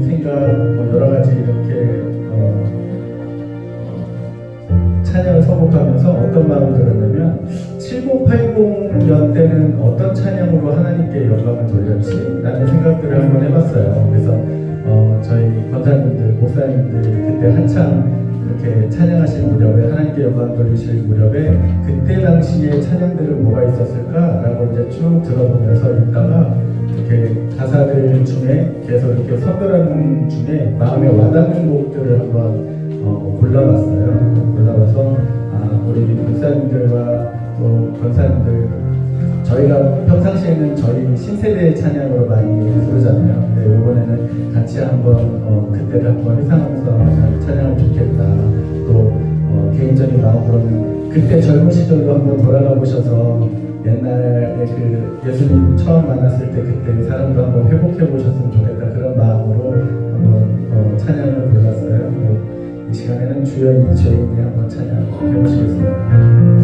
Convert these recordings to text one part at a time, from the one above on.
생각 여러 가지 이렇게 찬양을 선곡하면서 어떤 마음이 들었냐면 7080년 때는 어떤 찬양으로 하나님께 영광을 돌렸지? 라는 생각들을 한번 해봤어요. 그래서 저희 권사님들, 목사님들 그때 한참 이렇게 찬양하실 무렵에 하나님께 영광 돌리실 무렵에 그때 당시에 찬양들은 뭐가 있었을까라고 이제 쭉 들어보면서 있다가 이렇게 가사들 중에 계속 이렇게 선별하는 중에 마음에 와닿는 곡들을 한번 골라봤어요. 골라봐서 우리 목사님들과 또 권사님들 저희가 평상시에는 저희 신세대의 찬양으로 많이 부르잖아요. 근데 이번에는 같이 한번 그때를 한번 회상하면서 찬양을 듣겠다. 또 개인적인 마음으로는 그때 젊은 시절로 한번 돌아가 보셔서 옛날에 그 예수님 처음 만났을 때 그때 사람도 한번 회복해 보셨으면 좋겠다. 그런 마음으로 한번 찬양을 골랐어요. 이 시간에는 주여 이 죄인이 한번 찬양해 보시겠습니다.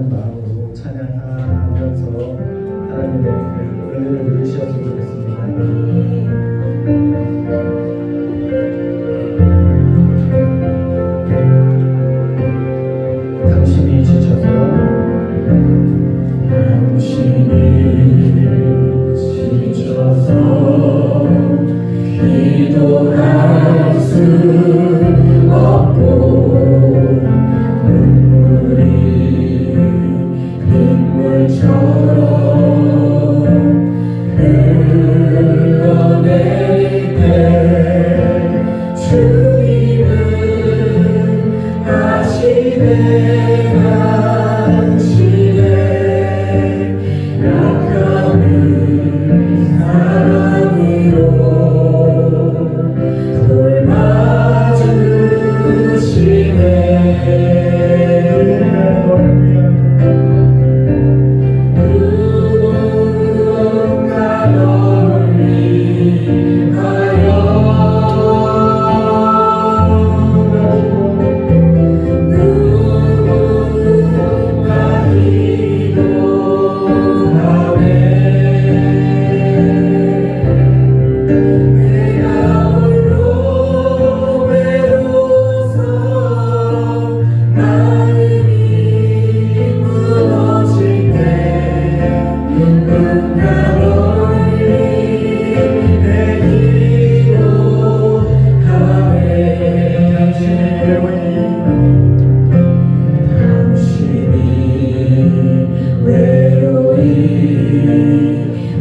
하는 마음으로 찬양하면서 하나님의 그 은혜를 누리셨으면 좋겠습니다. 당신이 지쳐서 기도할 수 없고 눈물이 빗물처럼 흘러내릴 때 주님은 아시네 당신의 약함을 사랑으로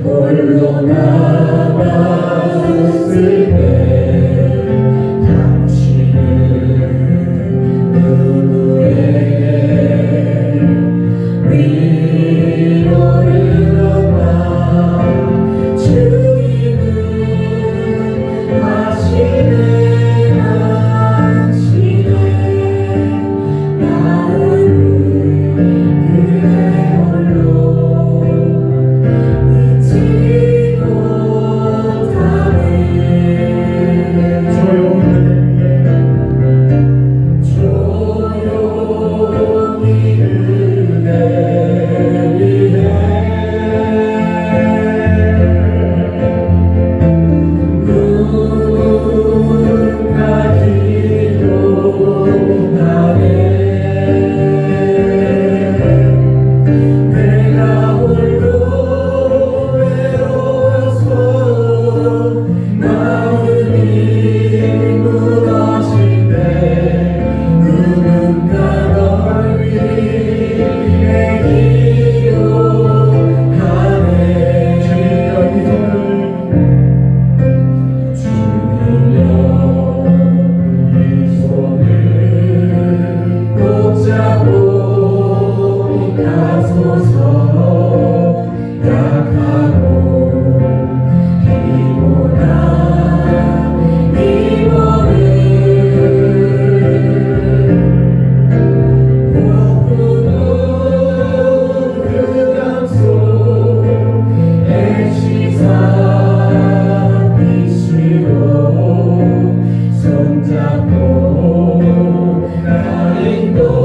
홀로 남았을 때 당신은 누구에게 위로를 얻나 주님은 하시네 당신의 마음을 그대 홀로 손잡고 나를 인도하소서.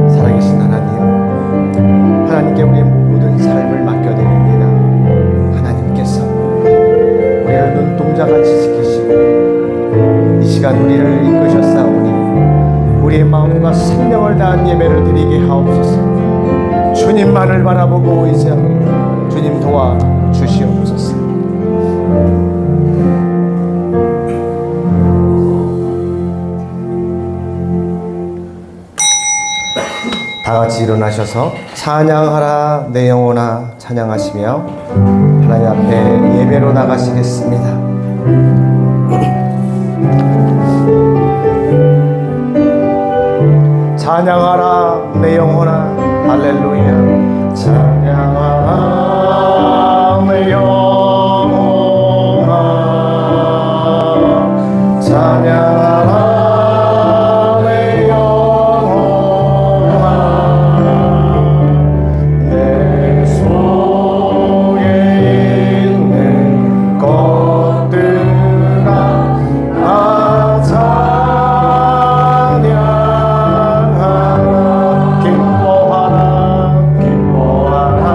살아계신 하나님, 하나님께 우리의 모든 삶을 맡겨드립니다. 하나님께서 우리를 눈동자같이 지키시고 이 시간 우리를 이끄셨사오니 우리의 마음과 생명을 다한 예배를 드리게 하옵소서. 주님만을 바라보고 의지하며 주님 도와 주시옵소서. 다 같이 일어나셔서 찬양하라 내 영혼아 찬양하시며 하나님 앞에 예배로 나가시겠습니다. 찬양하라 내 영혼아 할렐루야. 찬양하라 내 영혼아 찬양하라 내 영혼아 내 속에 있는 것들아 다 찬양하라. 기뻐하라 기뻐하라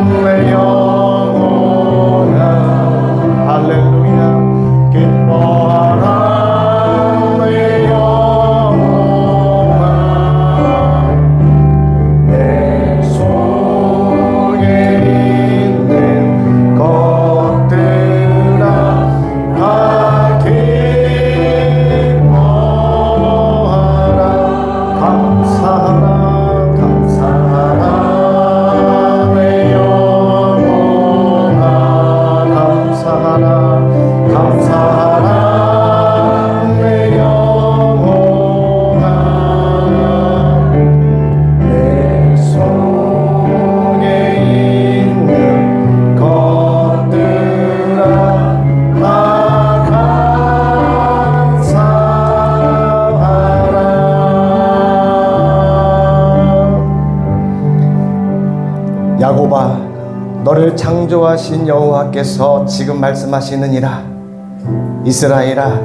내 영혼아 할렐루야. 기뻐하라 내 영혼아 내 속에 있는 것들아 다 기뻐하라. 감사하라 감사하라 내 영혼아 감사하라 감사하라 내 영혼아 내 속에 있는 것들아 다 감사하라. 야곱아 너를 창조하신 여호와께서 지금 말씀하시느니라. 이스라엘아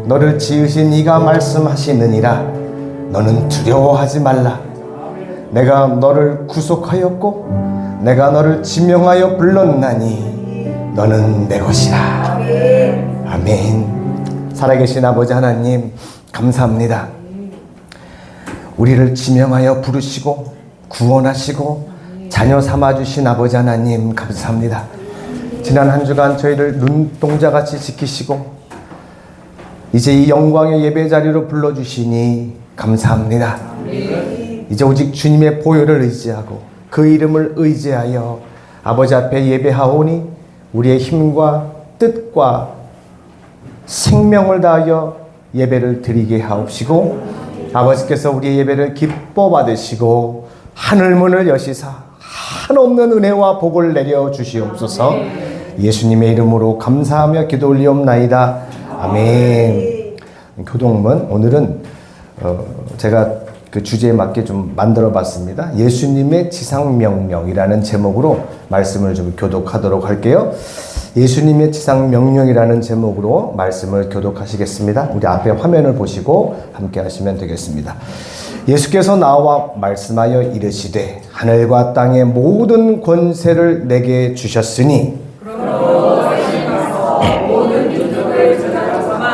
너를 지으신 이가 말씀하시느니라. 너는 두려워하지 말라. 내가 너를 구속하였고 내가 너를 지명하여 불렀나니 너는 내 것이라. 아멘. 살아계신 아버지 하나님 감사합니다. 우리를 지명하여 부르시고 구원하시고 자녀 삼아주신 아버지 하나님 감사합니다. 지난 한 주간 저희를 눈동자같이 지키시고 이제 이 영광의 예배 자리로 불러주시니 감사합니다. 이제 오직 주님의 보혈을 의지하고 그 이름을 의지하여 아버지 앞에 예배하오니 우리의 힘과 뜻과 생명을 다하여 예배를 드리게 하옵시고 아버지께서 우리의 예배를 기뻐 받으시고 하늘문을 여시사 한없는 은혜와 복을 내려 주시옵소서. 예수님의 이름으로 감사하며 기도 올리옵나이다. 아멘. 교동문 오늘은 제가 그 주제에 맞게 좀 만들어 봤습니다. 예수님의 지상명령이라는 제목으로 말씀을 좀 교독하도록 할게요. 예수님의 지상명령이라는 제목으로 말씀을 교독하시겠습니다. 우리 앞에 화면을 보시고 함께 하시면 되겠습니다. 예수께서 나와 말씀하여 이르시되 하늘과 땅의 모든 권세를 내게 주셨으니 모든 민족을 저자로 삼아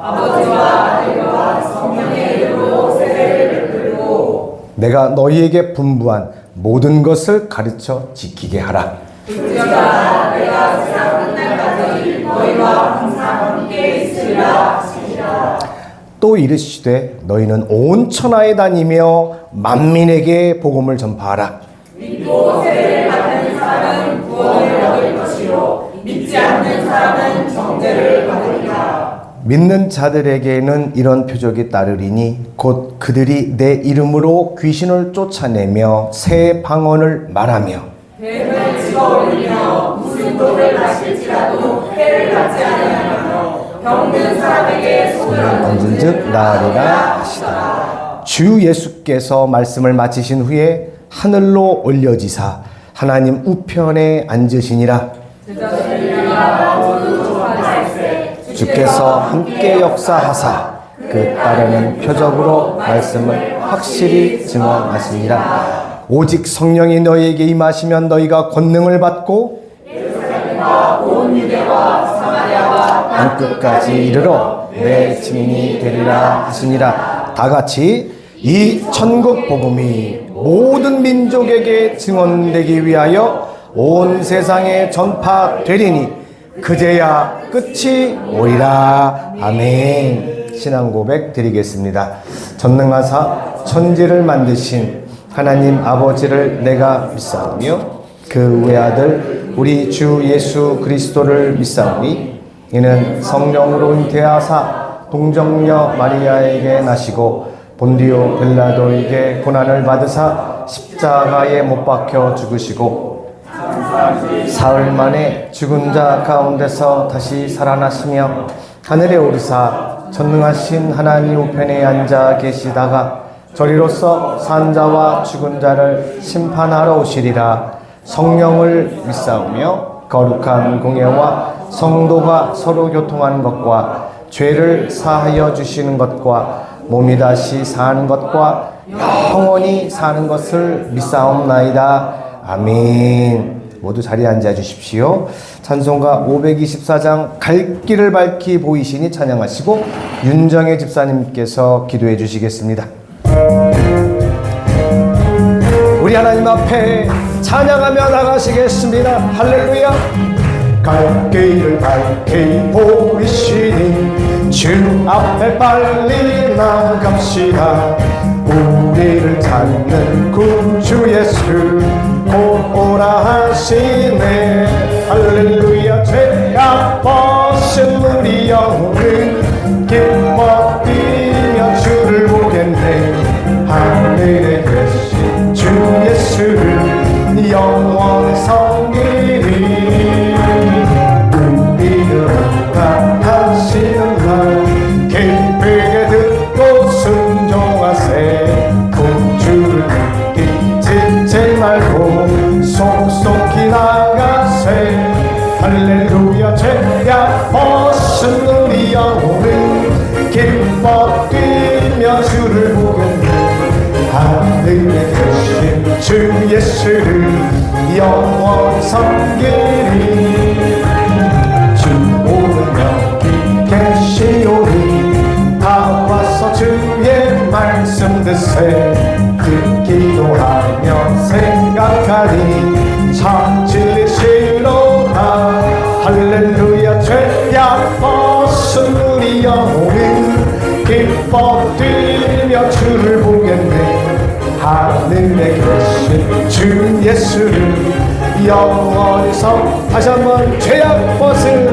아버지와 아들과 성령의 이름으로 세례를 베풀고 내가 너희에게 분부한 모든 것을 가르쳐 지키게 하라. 그때가 내가 세상 끝날까지 너희와 항상 함께 있으리라 하시니라. 또 이르시되 너희는 온 천하에 다니며 만민에게 복음을 전파하라. 믿고 세례를 받는 사람은 구원을 얻을 것이요 믿지 않는 사람은 정죄를 받으리라. 믿는 자들에게는 이런 표적이 따르리니 곧 그들이 내 이름으로 귀신을 쫓아내며 새 방언을 말하며 뱀을 집어올리며 무슨 독을 마실지라도 해를 받지 아니하며 병든 사람에게 손을 얹은즉 나으리라 하시더라. 주 예수께서 말씀을 마치신 후에 하늘로 올려지사 하나님 우편에 앉으시니라. 주께서 함께 역사하사 그 따르는 표적으로 말씀을 확실히 증언하시니라. 오직 성령이 너희에게 임하시면 너희가 권능을 받고 온 유대와 사마리아와 땅끝까지 이르러 내 증인이 되리라 하시니라. 다 같이 이 천국 복음이 모든 민족에게 증언되기 위하여 온 세상에 전파되리니 그제야 끝이 오리라. 아멘. 신앙 고백 드리겠습니다. 전능하사 천지를 만드신 하나님 아버지를 내가 믿사오며 그 외아들 우리 주 예수 그리스도를 믿사오니 이는 성령으로 잉태하사 동정녀 마리아에게 나시고 본디오 빌라도에게 고난을 받으사 십자가에 못 박혀 죽으시고 사흘 만에 죽은 자 가운데서 다시 살아나시며 하늘에 오르사 전능하신 하나님 우편에 앉아 계시다가 저리로서 산자와 죽은 자를 심판하러 오시리라. 성령을 믿사오며 거룩한 공예와 성도가 서로 교통하는 것과 죄를 사하여 주시는 것과 몸이 다시 사는 것과 영원히 사는 것을 믿사옵나이다. 아멘. 모두 자리에 앉아 주십시오. 찬송가 524장 갈 길을 밝히 보이시니 찬양하시고 윤정혜 집사님께서 기도해 주시겠습니다. 우리 하나님 앞에 찬양하며 나가시겠습니다. 할렐루야. 갈 길을 밝히 보이시니 주 앞에 빨리 나갑시다. 우리를 찾는 구주 예수 곧 오라 하시네. 할렐루야. 죄악 벗은 우리 영혼은 기뻐 뛰며 주를 보겠네. 하늘에 계신 주 예수를 영원히 섬기리. 우리를 허락하시는 말 기쁘게 듣고 순종하세. 구주를 잊지 말고 속속히 나가세. 할렐루야. 죄악 벗은 우리 영혼은 기뻐 뛰며 주를 보겠네. 하늘에 계신 주 예수를 영원히 섬기리. 주 오늘 여기 계시오니 다 와서 주의 말씀 듣세. 기도하며 생각하니 찾으시로다. 할렐루야. 죄악 벗은 우리 영혼은 기뻐 뛰며 주를 보겠네. 하늘에 계신 주 예수를 영원히 다시 한번 죄악 벗은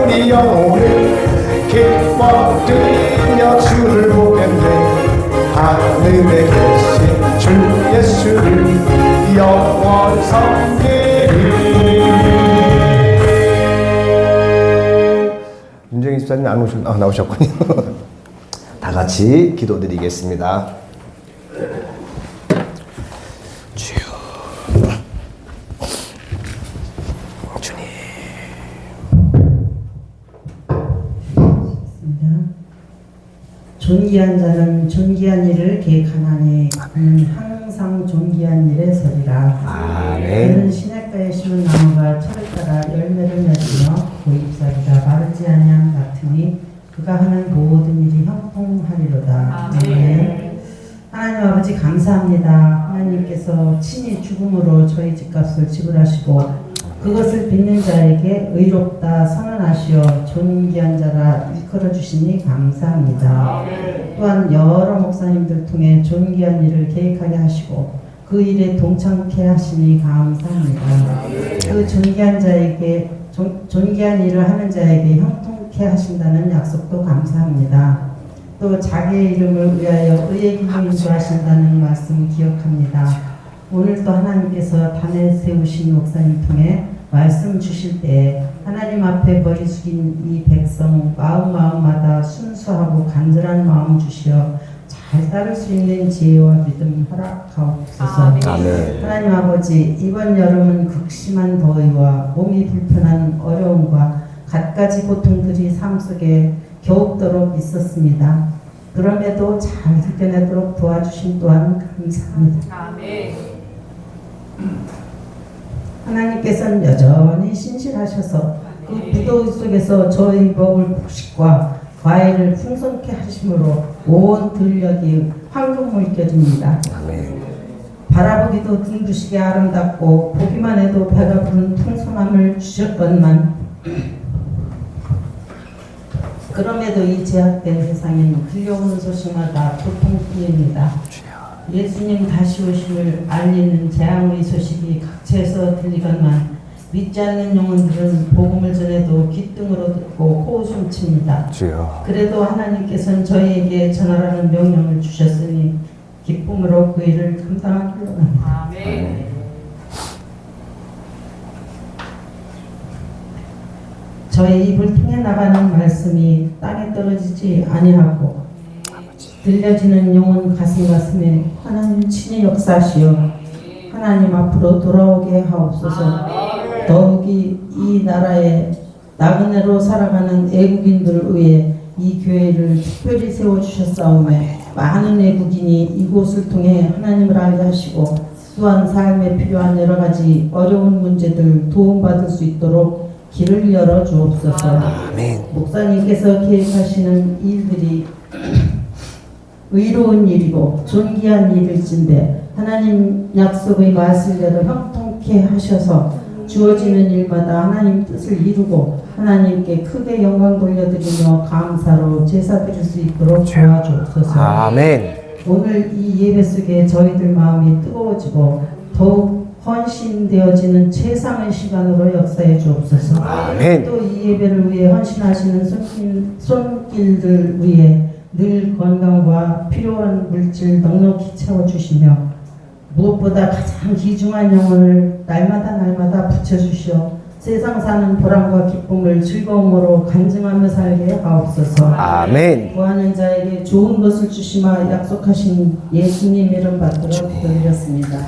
우리 영혼은 기뻐 뛰며 주를 보겠네. 하늘에 계신 주 예수를 영원히 섬기리. 윤정희 집사님 나오셨군요. 다 같이 기도드리겠습니다. 주여, 주님. 존귀한 자는 존귀한 일을 계획하나니 그는 항상 존귀한 일에 서리라. 아멘. 그는 시냇가에 심은 나무가 철을 따라 열매를 맺으며 고잎살이라 마르지 아니함 같으니 그가 하는 모든 일이 형통하리로다. 아멘. 하나님 아버지 감사합니다. 하나님께서 친히 죽음으로 저희 집값을 지불하시고 그것을 빚는 자에게 의롭다 선언하시어 존귀한 자라 일컬어 주시니 감사합니다. 또한 여러 목사님들 통해 존귀한 일을 계획하게 하시고 그 일에 동참케 하시니 감사합니다. 그 존귀한 자에게 존귀한 일을 하는 자에게 형통케 하신다는 약속도 감사합니다. 또 자기의 이름을 위하여 의의 길로 인도하신다는 말씀 기억합니다. 오늘도 하나님께서 단에 세우신 목사님 통해 말씀 주실 때 하나님 앞에 머리 숙인 이 백성 마음마다 순수하고 간절한 마음 주시어 잘 따를 수 있는 지혜와 믿음 허락하옵소서. 아멘. 하나님 아버지, 이번 여름은 극심한 더위와 몸이 불편한 어려움과 갖가지 고통들이 삶 속에 겨우도록 있었습니다. 그럼에도 잘 이겨내도록 도와주신 또한 감사합니다. 아멘. 하나님께서는 여전히 신실하셔서 그 무더위 속에서 저희 먹을 곡식과 과일을 풍성케 하심으로 온 들녘이 황금을 껴줍니다. 아멘. 바라보기도 눈부시게 아름답고 보기만 해도 배가 부른 풍성함을 주셨건만 그럼에도 이 제약된 세상엔 들려오는 소식마다 고통뿐입니다. 예수님 다시 오심을 알리는 재앙의 소식이 각처에서 들리건만 믿지 않는 영혼들은 복음을 전해도 귓등으로 듣고 코웃음칩니다. 주여. 그래도 하나님께서는 저희에게 전하라는 명령을 주셨으니 기쁨으로 그 일을 감당하기로 합니다. 아멘. 저희 입을 통해 나가는 말씀이 땅에 떨어지지 아니하고 들려지는 영혼 가슴에 하나님 친히 역사하시어 하나님 앞으로 돌아오게 하옵소서. 더욱이 이 나라에 나그네로 살아가는 애국인들을 위해 이 교회를 특별히 세워주셨사오매 많은 외국인이 이곳을 통해 하나님을 알게 하시고 또한 삶에 필요한 여러 가지 어려운 문제들 도움받을 수 있도록 길을 열어 주옵소서. 아멘. 목사님께서 계획하시는 일들이 의로운 일이고 존귀한 일일진데 하나님 약속의 말씀대로 형통케 하셔서 주어지는 일마다 하나님 뜻을 이루고 하나님께 크게 영광 돌려드리며 감사로 제사 드릴 수 있도록 도와주옵소서. 아멘. 오늘 이 예배 속에 저희들 마음이 뜨거워지고 더욱 헌신되어지는 최상의 시간으로 역사해 주옵소서. 아멘. 또 이 예배를 위해 헌신하시는 손길들 위해 늘 건강과 필요한 물질 넉넉히 채워주시며 무엇보다 가장 귀중한 영혼을 날마다 붙여주시어 세상 사는 보람과 기쁨을 즐거움으로 간증하며 살게 하옵소서. 아멘. 구하는 자에게 좋은 것을 주시마 약속하신 예수님 이름 받들어 기도드렸습니다.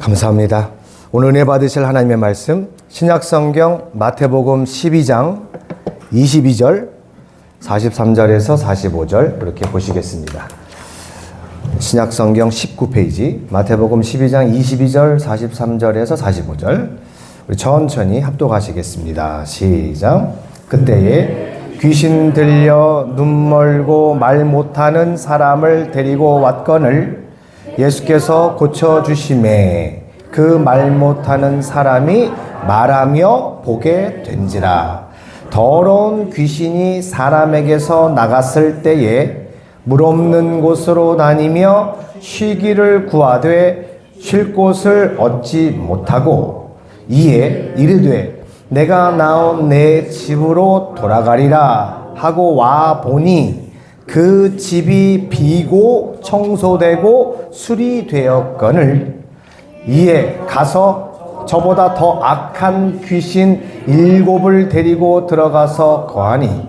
감사합니다. 오늘 은혜 받으실 하나님의 말씀 신약성경 마태복음 12장 22절 43절에서 45절 이렇게 보시겠습니다. 신약성경 19페이지 마태복음 12장 22절 43절에서 45절 우리 천천히 합독하시겠습니다. 시작. 그때에 귀신 들려 눈 멀고 말 못하는 사람을 데리고 왔거늘 예수께서 고쳐주심에 그 말 못하는 사람이 말하며 보게 된지라. 더러운 귀신이 사람에게서 나갔을 때에 물 없는 곳으로 다니며 쉬기를 구하되 쉴 곳을 얻지 못하고 이에 이르되 내가 나온 내 집으로 돌아가리라 하고 와 보니 그 집이 비고 청소되고 수리되었거늘 이에 가서 저보다 더 악한 귀신 7을 데리고 들어가서 거하니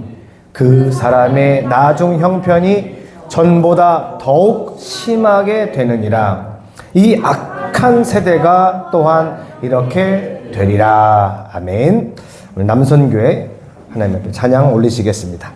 그 사람의 나중 형편이 전보다 더욱 심하게 되느니라. 이 악한 세대가 또한 이렇게 되리라. 아멘. 오늘 남선교회 하나님 앞에 찬양 올리시겠습니다.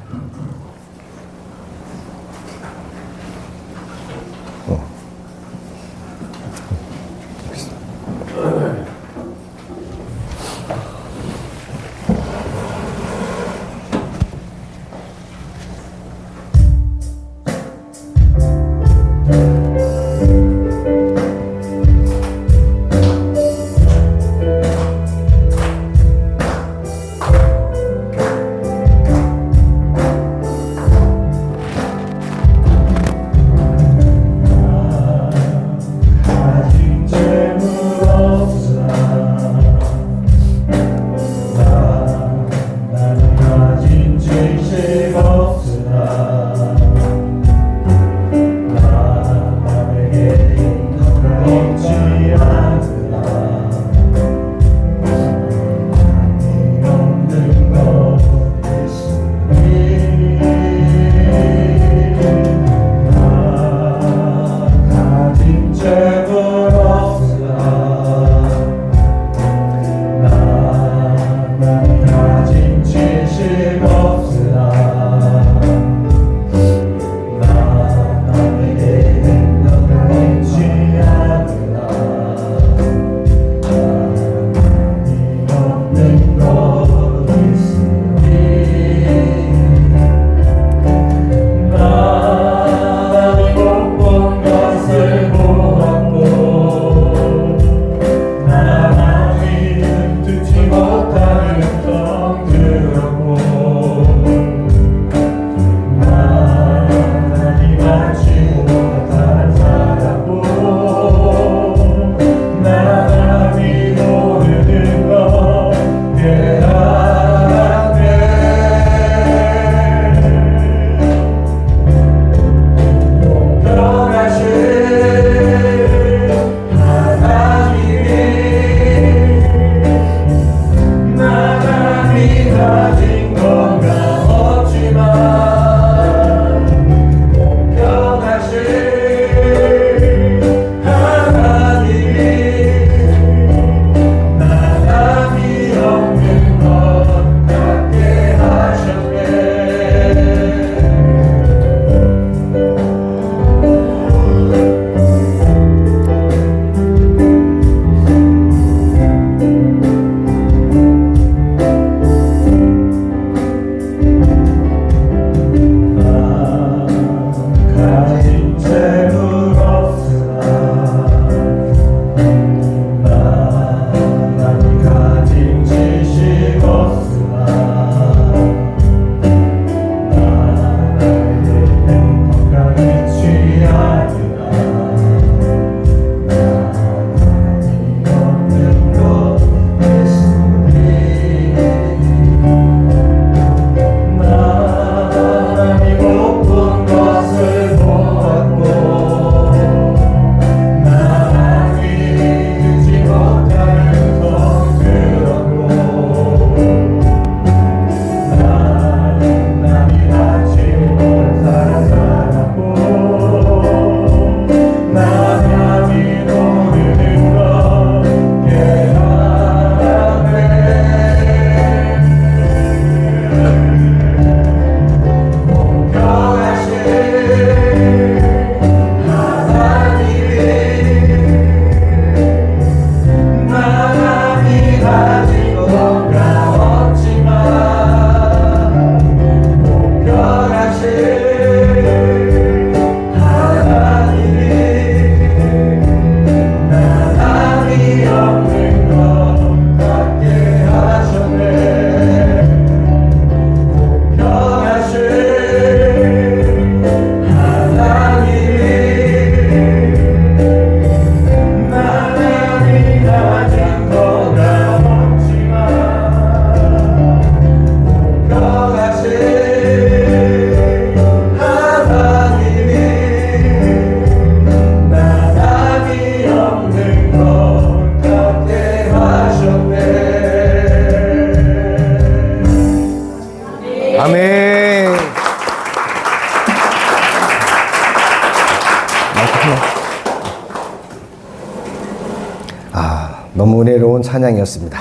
너무 은혜로운 찬양이었습니다.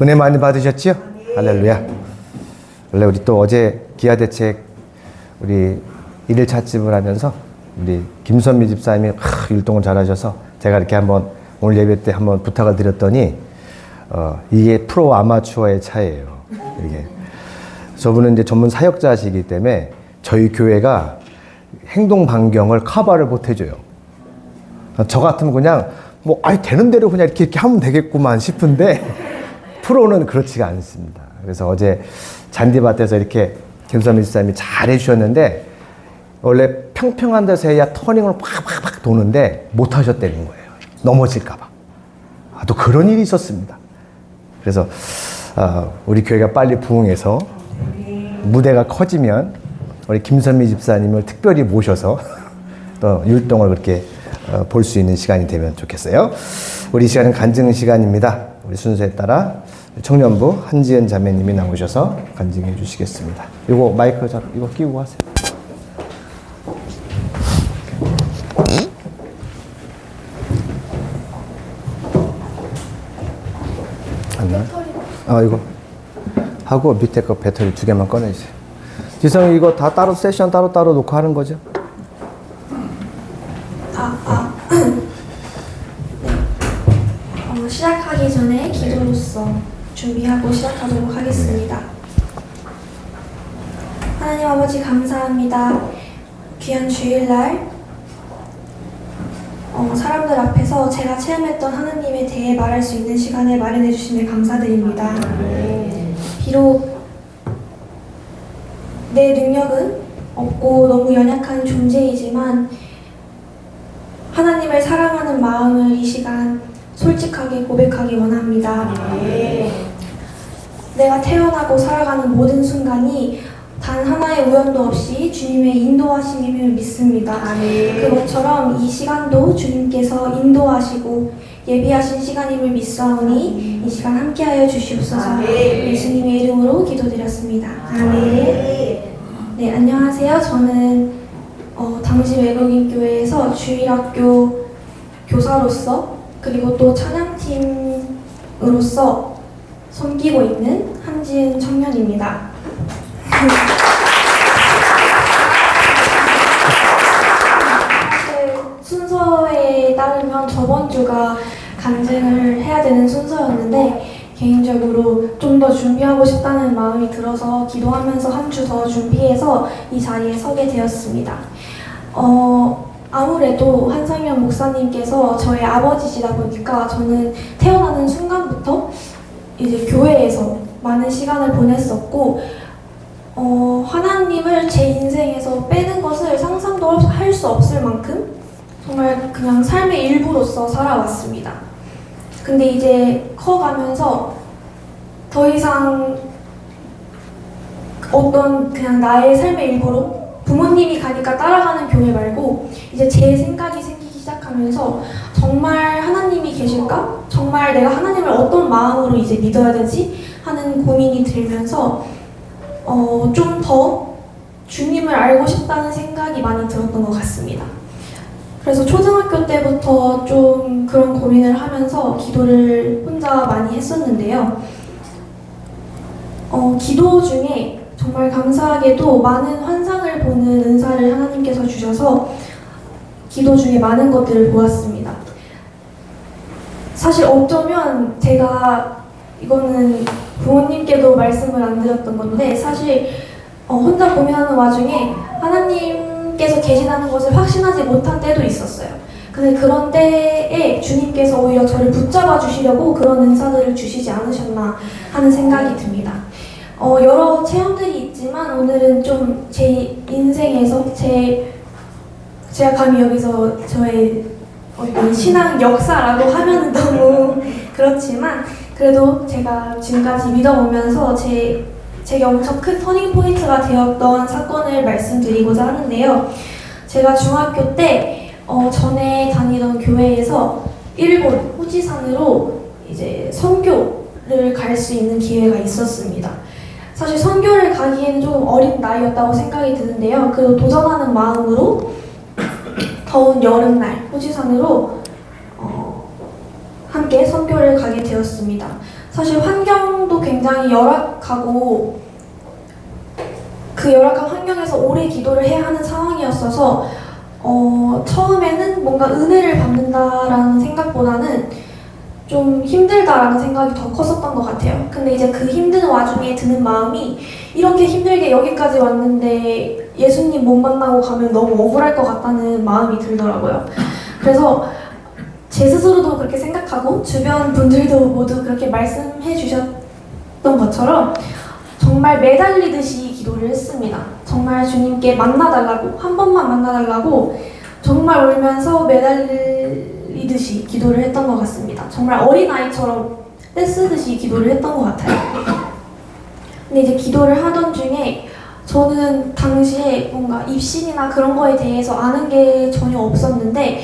은혜 많이 받으셨죠? 할렐루야. 원래 우리 또 어제 기아대책 우리 일일 찻집을 하면서 우리 김선미 집사님이 율동을 잘하셔서 제가 이렇게 한번 오늘 예배 때 한번 부탁을 드렸더니 이게 프로 아마추어의 차이예요. 이게 저분은 이제 전문 사역자시기 때문에 저희 교회가 행동 반경을 커버를 못 해줘요. 저 같으면 그냥 뭐 아니 되는 대로 그냥 이렇게 하면 되겠구만 싶은데 프로는 그렇지가 않습니다. 그래서 어제 잔디밭에서 이렇게 김선미 집사님이 잘 해주셨는데 원래 평평한 데서 해야 터닝을 팍팍팍 도는데 못 하셨다는 거예요. 넘어질까봐. 또 그런 일이 있었습니다. 그래서 우리 교회가 빨리 부흥해서 무대가 커지면 우리 김선미 집사님을 특별히 모셔서 또 율동을 그렇게 볼 수 있는 시간이 되면 좋겠어요. 우리 시간은 간증 시간입니다. 우리 순서에 따라 청년부 한지연 자매님이 나오셔서 간증해 주시겠습니다. 이거 마이크 이거 끼고 하세요. 이거 하고 밑에 거 배터리 2개만 꺼내주세요. 지성이 이거 다 따로 세션 따로 놓고 하는 거죠? 시작하기 전에 기도로서 준비하고 시작하도록 하겠습니다. 하나님 아버지 감사합니다. 귀한 주일날 사람들 앞에서 제가 체험했던 하나님에 대해 말할 수 있는 시간을 마련해 주심에 감사드립니다. 비록 내 능력은 없고 너무 연약한 존재이지만 하나님을 사랑하는 마음을 이 시간 솔직하게 고백하기 원합니다. 내가 태어나고 살아가는 모든 순간이 단 하나의 우연도 없이 주님의 인도하심임을 믿습니다. 그것처럼 이 시간도 주님께서 인도하시고 예비하신 시간임을 믿사오니 이 시간 함께하여 주시옵소서. 예수님의 이름으로 기도드렸습니다. 아멘. 네, 안녕하세요. 저는 당지 외국인 교회에서 주일학교 교사로서 그리고 또 찬양팀으로서 섬기고 있는 한지은 청년입니다. 사실 순서에 따르면 저번 주가 간증을 해야 되는 순서였는데 개인적으로 좀 더 준비하고 싶다는 마음이 들어서 기도하면서 한 주 더 준비해서 이 자리에 서게 되었습니다. 아무래도 한상현 목사님께서 저의 아버지시다 보니까 저는 태어나는 순간부터 이제 교회에서 많은 시간을 보냈었고 하나님을 제 인생에서 빼는 것을 상상도 할 수 없을 만큼 정말 그냥 삶의 일부로서 살아왔습니다. 근데 이제 커가면서 더 이상 어떤 그냥 나의 삶의 일부로 부모님이 가니까 따라가는 교회 말고 이제 제 생각이 생기기 시작하면서 정말 하나님이 계실까? 정말 내가 하나님을 어떤 마음으로 이제 믿어야 되지? 하는 고민이 들면서 좀 더 주님을 알고 싶다는 생각이 많이 들었던 것 같습니다. 그래서 초등학교 때부터 좀 그런 고민을 하면서 기도를 혼자 많이 했었는데요. 기도 중에 정말 감사하게도 많은 환상을 보는 은사를 하나님께서 주셔서 기도 중에 많은 것들을 보았습니다. 사실 어쩌면 제가 이거는 부모님께도 말씀을 안 드렸던 건데 사실 혼자 고민하는 와중에 하나님께서 계시다는 것을 확신하지 못한 때도 있었어요. 근데 그런 때에 주님께서 오히려 저를 붙잡아 주시려고 그런 은사들을 주시지 않으셨나 하는 생각이 듭니다. 여러 체험들이 있지만 오늘은 좀 제 인생에서 제가 감히 여기서 저의 신앙 역사라고 하면 너무 그렇지만 그래도 제가 지금까지 믿어오면서 제게 엄청 큰 터닝 포인트가 되었던 사건을 말씀드리고자 하는데요. 제가 중학교 때 전에 다니던 교회에서 일본 후지산으로 이제 선교를 갈 수 있는 기회가 있었습니다. 사실 선교를 가기에는 좀 어린 나이였다고 생각이 드는데요. 그래도 도전하는 마음으로 더운 여름날 후지산으로 함께 선교를 가게 되었습니다. 사실 환경도 굉장히 열악하고 그 열악한 환경에서 오래 기도를 해야 하는 상황이었어서 처음에는 뭔가 은혜를 받는다라는 생각보다는 좀 힘들다라는 생각이 더 컸었던 것 같아요. 근데 이제 그 힘든 와중에 드는 마음이 이렇게 힘들게 여기까지 왔는데 예수님 못 만나고 가면 너무 억울할 것 같다는 마음이 들더라고요. 그래서 제 스스로도 그렇게 생각하고 주변 분들도 모두 그렇게 말씀해 주셨던 것처럼 정말 매달리듯이 기도를 했습니다. 정말 주님께 만나달라고, 한 번만 만나달라고 정말 울면서 매달리듯이 기도를 했던 것 같습니다. 정말 어린아이처럼 떼쓰듯이 기도를 했던 것 같아요. 근데 이제 기도를 하던 중에 저는 당시에 뭔가 입신이나 그런 거에 대해서 아는 게 전혀 없었는데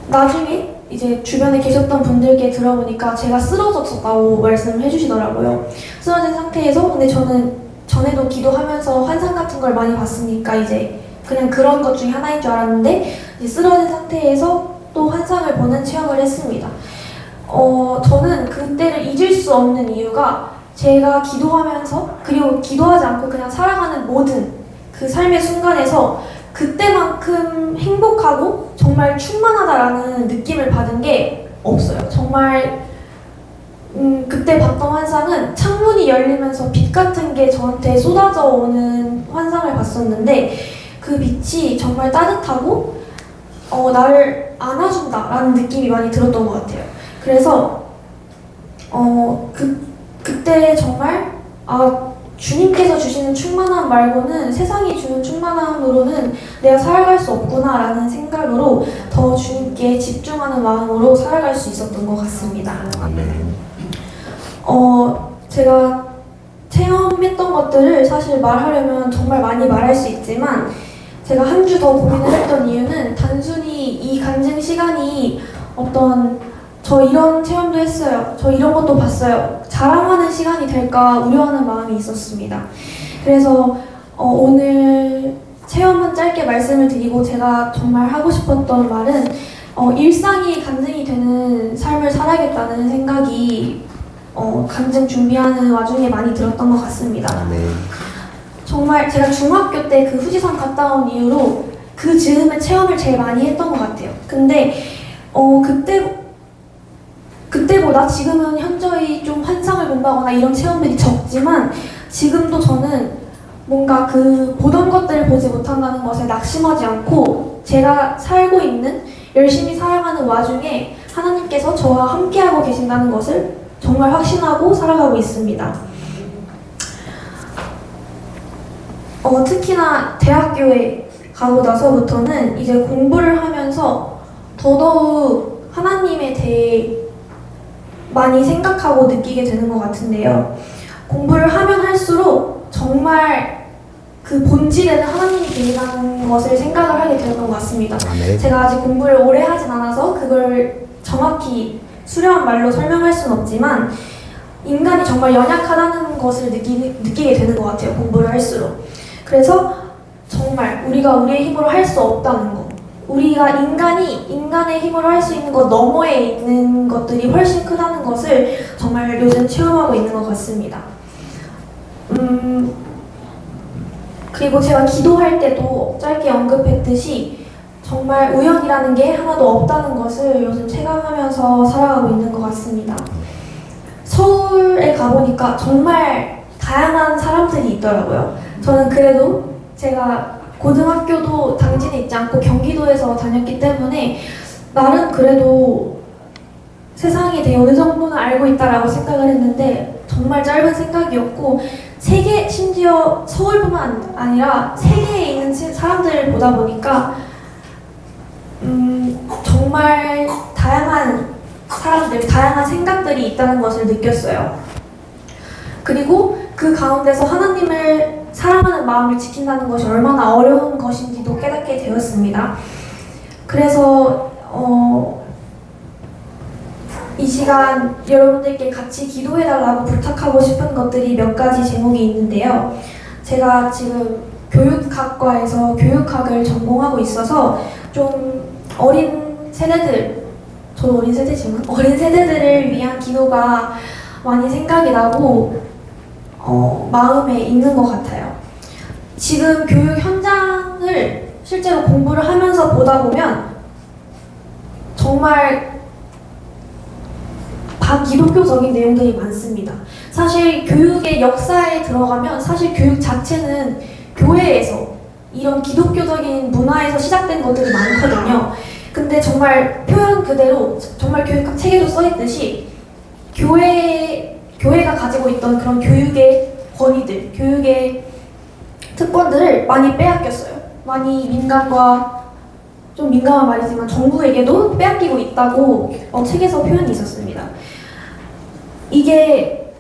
나중에 이제 주변에 계셨던 분들께 들어보니까 제가 쓰러졌었다고 말씀을 해주시더라고요. 쓰러진 상태에서 근데 저는 전에도 기도하면서 환상 같은 걸 많이 봤으니까 이제 그냥 그런 것 중에 하나인 줄 알았는데 이제 쓰러진 상태에서 또 환상을 보는 체험을 했습니다. 저는 그때를 잊을 수 없는 이유가 제가 기도하면서 그리고 기도하지 않고 그냥 살아가는 모든 그 삶의 순간에서 그때만큼 행복하고 정말 충만하다라는 느낌을 받은 게 없어요. 정말 그때 봤던 환상은 창문이 열리면서 빛 같은 게 저한테 쏟아져 오는 환상을 봤었는데 그 빛이 정말 따뜻하고 나를 안아준다라는 느낌이 많이 들었던 것 같아요. 그래서 그때 정말 주님께서 주시는 충만함 말고는 세상이 주는 충만함으로는 내가 살아갈 수 없구나라는 생각으로 더 주님께 집중하는 마음으로 살아갈 수 있었던 것 같습니다. 아멘. 제가 체험했던 것들을 사실 말하려면 정말 많이 말할 수 있지만 제가 한 주 더 고민을 했던 이유는 단순히 이 간증 시간이 저 이런 체험도 했어요. 저 이런 것도 봤어요. 자랑하는 시간이 될까 우려하는 마음이 있었습니다. 그래서 오늘 체험은 짧게 말씀을 드리고 제가 정말 하고 싶었던 말은 일상이 간증이 되는 삶을 살아야겠다는 생각이 간증 준비하는 와중에 많이 들었던 것 같습니다. 아멘. 정말 제가 중학교 때 그 후지산 갔다 온 이후로 그 즈음에 체험을 제일 많이 했던 것 같아요. 근데 그때보다 지금은 현저히 좀 환상을 본다거나 이런 체험들이 적지만 지금도 저는 뭔가 그 보던 것들을 보지 못한다는 것에 낙심하지 않고 제가 살고 있는 열심히 살아가는 와중에 하나님께서 저와 함께하고 계신다는 것을 정말 확신하고 살아가고 있습니다. 특히나 대학교에 가고 나서부터는 이제 공부를 하면서 더더욱 하나님에 대해 많이 생각하고 느끼게 되는 것 같은데요. 공부를 하면 할수록 정말 그 본질에는 하나님이 계시다는 것을 생각을 하게 되는 것 같습니다. 아멘. 제가 아직 공부를 오래 하진 않아서 그걸 정확히 수려한 말로 설명할 수는 없지만 인간이 정말 연약하다는 것을 느끼게 되는 것 같아요. 공부를 할수록. 그래서 정말 우리가 우리의 힘으로 할 수 없다는 것, 우리가 인간의 힘으로 할 수 있는 것 너머에 있는 것들이 훨씬 크다는 것을 정말 요즘 체험하고 있는 것 같습니다. 그리고 제가 기도할 때도 짧게 언급했듯이 정말 우연이라는 게 하나도 없다는 것을 요즘 체감하면서 살아가고 있는 것 같습니다. 서울에 가보니까 정말 다양한 사람들이 있더라고요. 저는 그래도 제가 고등학교도 당진에 있지 않고 경기도에서 다녔기 때문에 나름 그래도 세상에 대해 어느 정도는 알고 있다라고 생각을 했는데 정말 짧은 생각이었고 심지어 서울뿐만 아니라 세계에 있는 사람들을 보다 보니까 정말 다양한 사람들, 다양한 생각들이 있다는 것을 느꼈어요. 그리고 그 가운데서 하나님을 사랑하는 마음을 지킨다는 것이 얼마나 어려운 것인지도 깨닫게 되었습니다. 그래서 이 시간 여러분들께 같이 기도해달라고 부탁하고 싶은 것들이 몇 가지 제목이 있는데요. 제가 지금 교육학과에서 교육학을 전공하고 있어서 좀 어린 세대들, 저도 어린 세대지만 어린 세대들을 위한 기도가 많이 생각이 나고 마음에 있는 것 같아요. 지금 교육 현장을 실제로 공부를 하면서 보다 보면 정말 반기독교적인 내용들이 많습니다. 사실 교육의 역사에 들어가면 사실 교육 자체는 교회에서 이런 기독교적인 문화에서 시작된 것들이 많거든요. 근데 정말 표현 그대로 정말 교육학 책에도 써있듯이 교회가 가지고 있던 그런 교육의 권위들, 교육의 특권들을 많이 빼앗겼어요. 많이 좀 민감한 말이지만 정부에게도 빼앗기고 있다고 책에서 표현이 있었습니다. 이게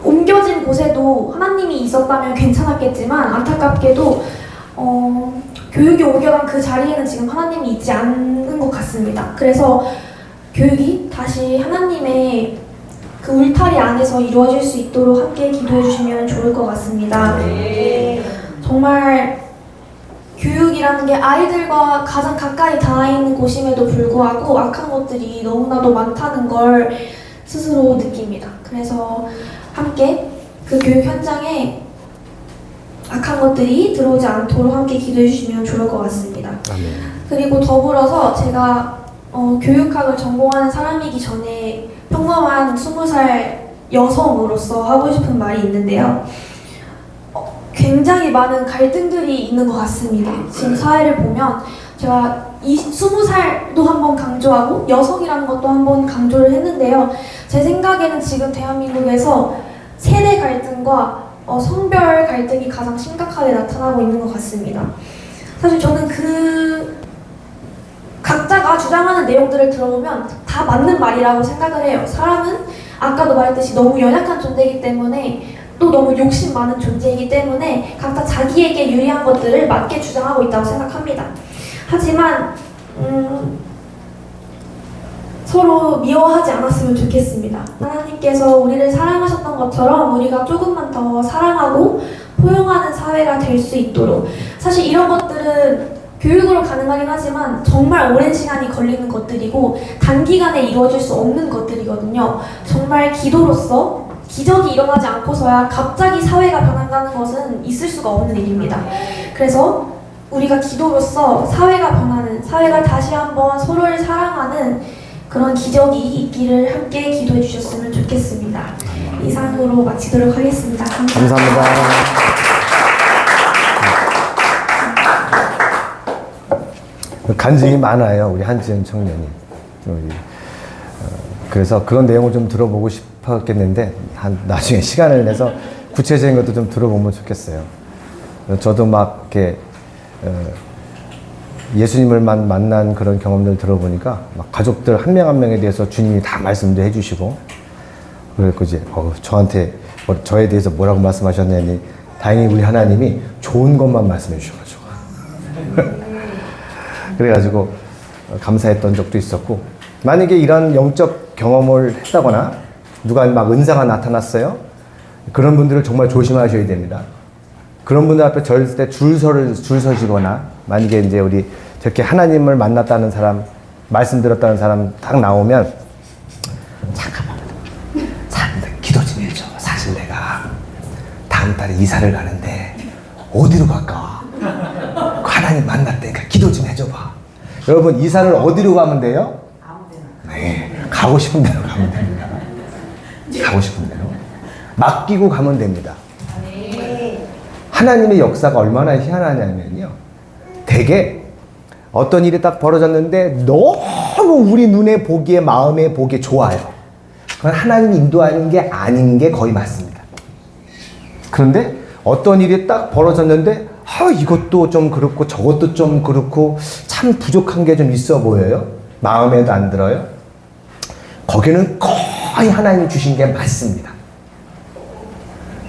옮겨진 곳에도 하나님이 있었다면 괜찮았겠지만 안타깝게도 교육이 옮겨간 그 자리에는 지금 하나님이 있지 않는 것 같습니다. 그래서 교육이 다시 하나님의 그 울타리 안에서 이루어질 수 있도록 함께 기도해 주시면 좋을 것 같습니다. 정말 교육이라는 게 아이들과 가장 가까이 닿아 있는 곳임에도 불구하고 악한 것들이 너무나도 많다는 걸 스스로 느낍니다. 그래서 함께 그 교육 현장에 악한 것들이 들어오지 않도록 함께 기도해 주시면 좋을 것 같습니다. 그리고 더불어서 제가 교육학을 전공하는 사람이기 전에 평범한 20살 여성으로서 하고 싶은 말이 있는데요. 굉장히 많은 갈등들이 있는 것 같습니다. 지금 사회를 보면 제가 20살도 한번 강조하고 여성이라는 것도 한번 강조를 했는데요. 제 생각에는 지금 대한민국에서 세대 갈등과 성별 갈등이 가장 심각하게 나타나고 있는 것 같습니다. 사실 저는 각자가 주장하는 내용들을 들어보면 다 맞는 말이라고 생각을 해요. 사람은 아까도 말했듯이 너무 연약한 존재이기 때문에 또 너무 욕심 많은 존재이기 때문에 각자 자기에게 유리한 것들을 맞게 주장하고 있다고 생각합니다. 하지만 서로 미워하지 않았으면 좋겠습니다. 하나님께서 우리를 사랑하셨던 것처럼 우리가 조금만 더 사랑하고 포용하는 사회가 될 수 있도록, 사실 이런 것들은 교육으로 가능하긴 하지만 정말 오랜 시간이 걸리는 것들이고 단기간에 이루어질 수 없는 것들이거든요. 정말 기도로서 기적이 일어나지 않고서야 갑자기 사회가 변한다는 것은 있을 수가 없는 일입니다. 그래서 우리가 기도로서 사회가 변하는, 사회가 다시 한번 서로를 사랑하는 그런 기적이 있기를 함께 기도해 주셨으면 좋겠습니다. 이상으로 마치도록 하겠습니다. 감사합니다. 간증이 많아요, 우리 한지은 청년이. 그래서 그런 내용을 좀 들어보고 싶었겠는데 나중에 시간을 내서 구체적인 것도 좀 들어보면 좋겠어요. 저도 막 이렇게 예수님을 만난 그런 경험들 들어보니까 막 가족들 한 명 한 명에 대해서 주님이 다 말씀도 해주시고, 그래서 이제 저한테 저에 대해서 뭐라고 말씀하셨냐니, 다행히 우리 하나님이 좋은 것만 말씀해 주셔가지고 그래가지고 감사했던 적도 있었고, 만약에 이런 영적 경험을 했다거나 누가 막 은사가 나타났어요, 그런 분들을 정말 조심하셔야 됩니다. 그런 분들 앞에 절대 줄 서시거나, 만약에 이제 우리 저렇게 하나님을 만났다는 사람, 말씀 들었다는 사람 딱 나오면, 잠깐만, 기도 좀 해줘. 사실 내가 다음 달에 이사를 가는데 어디로 갈까? 하나님 만났다니까 기도 좀 해줘봐. 여러분, 이사를 어디로 가면 돼요? 네, 가고 싶은 대로 가면 됩니다. 가고 싶은 대로 맡기고 가면 됩니다. 하나님의 역사가 얼마나 희한하냐면요, 되게 어떤 일이 딱 벌어졌는데 너무 우리 눈에 보기에 마음에 보기에 좋아요. 그건 하나님이 인도하는 게 아닌 게 거의 맞습니다. 그런데 어떤 일이 딱 벌어졌는데 이것도 좀 그렇고 저것도 좀 그렇고 참 부족한 게 좀 있어 보여요. 마음에도 안 들어요. 거기는 거의 하나님이 주신 게 맞습니다.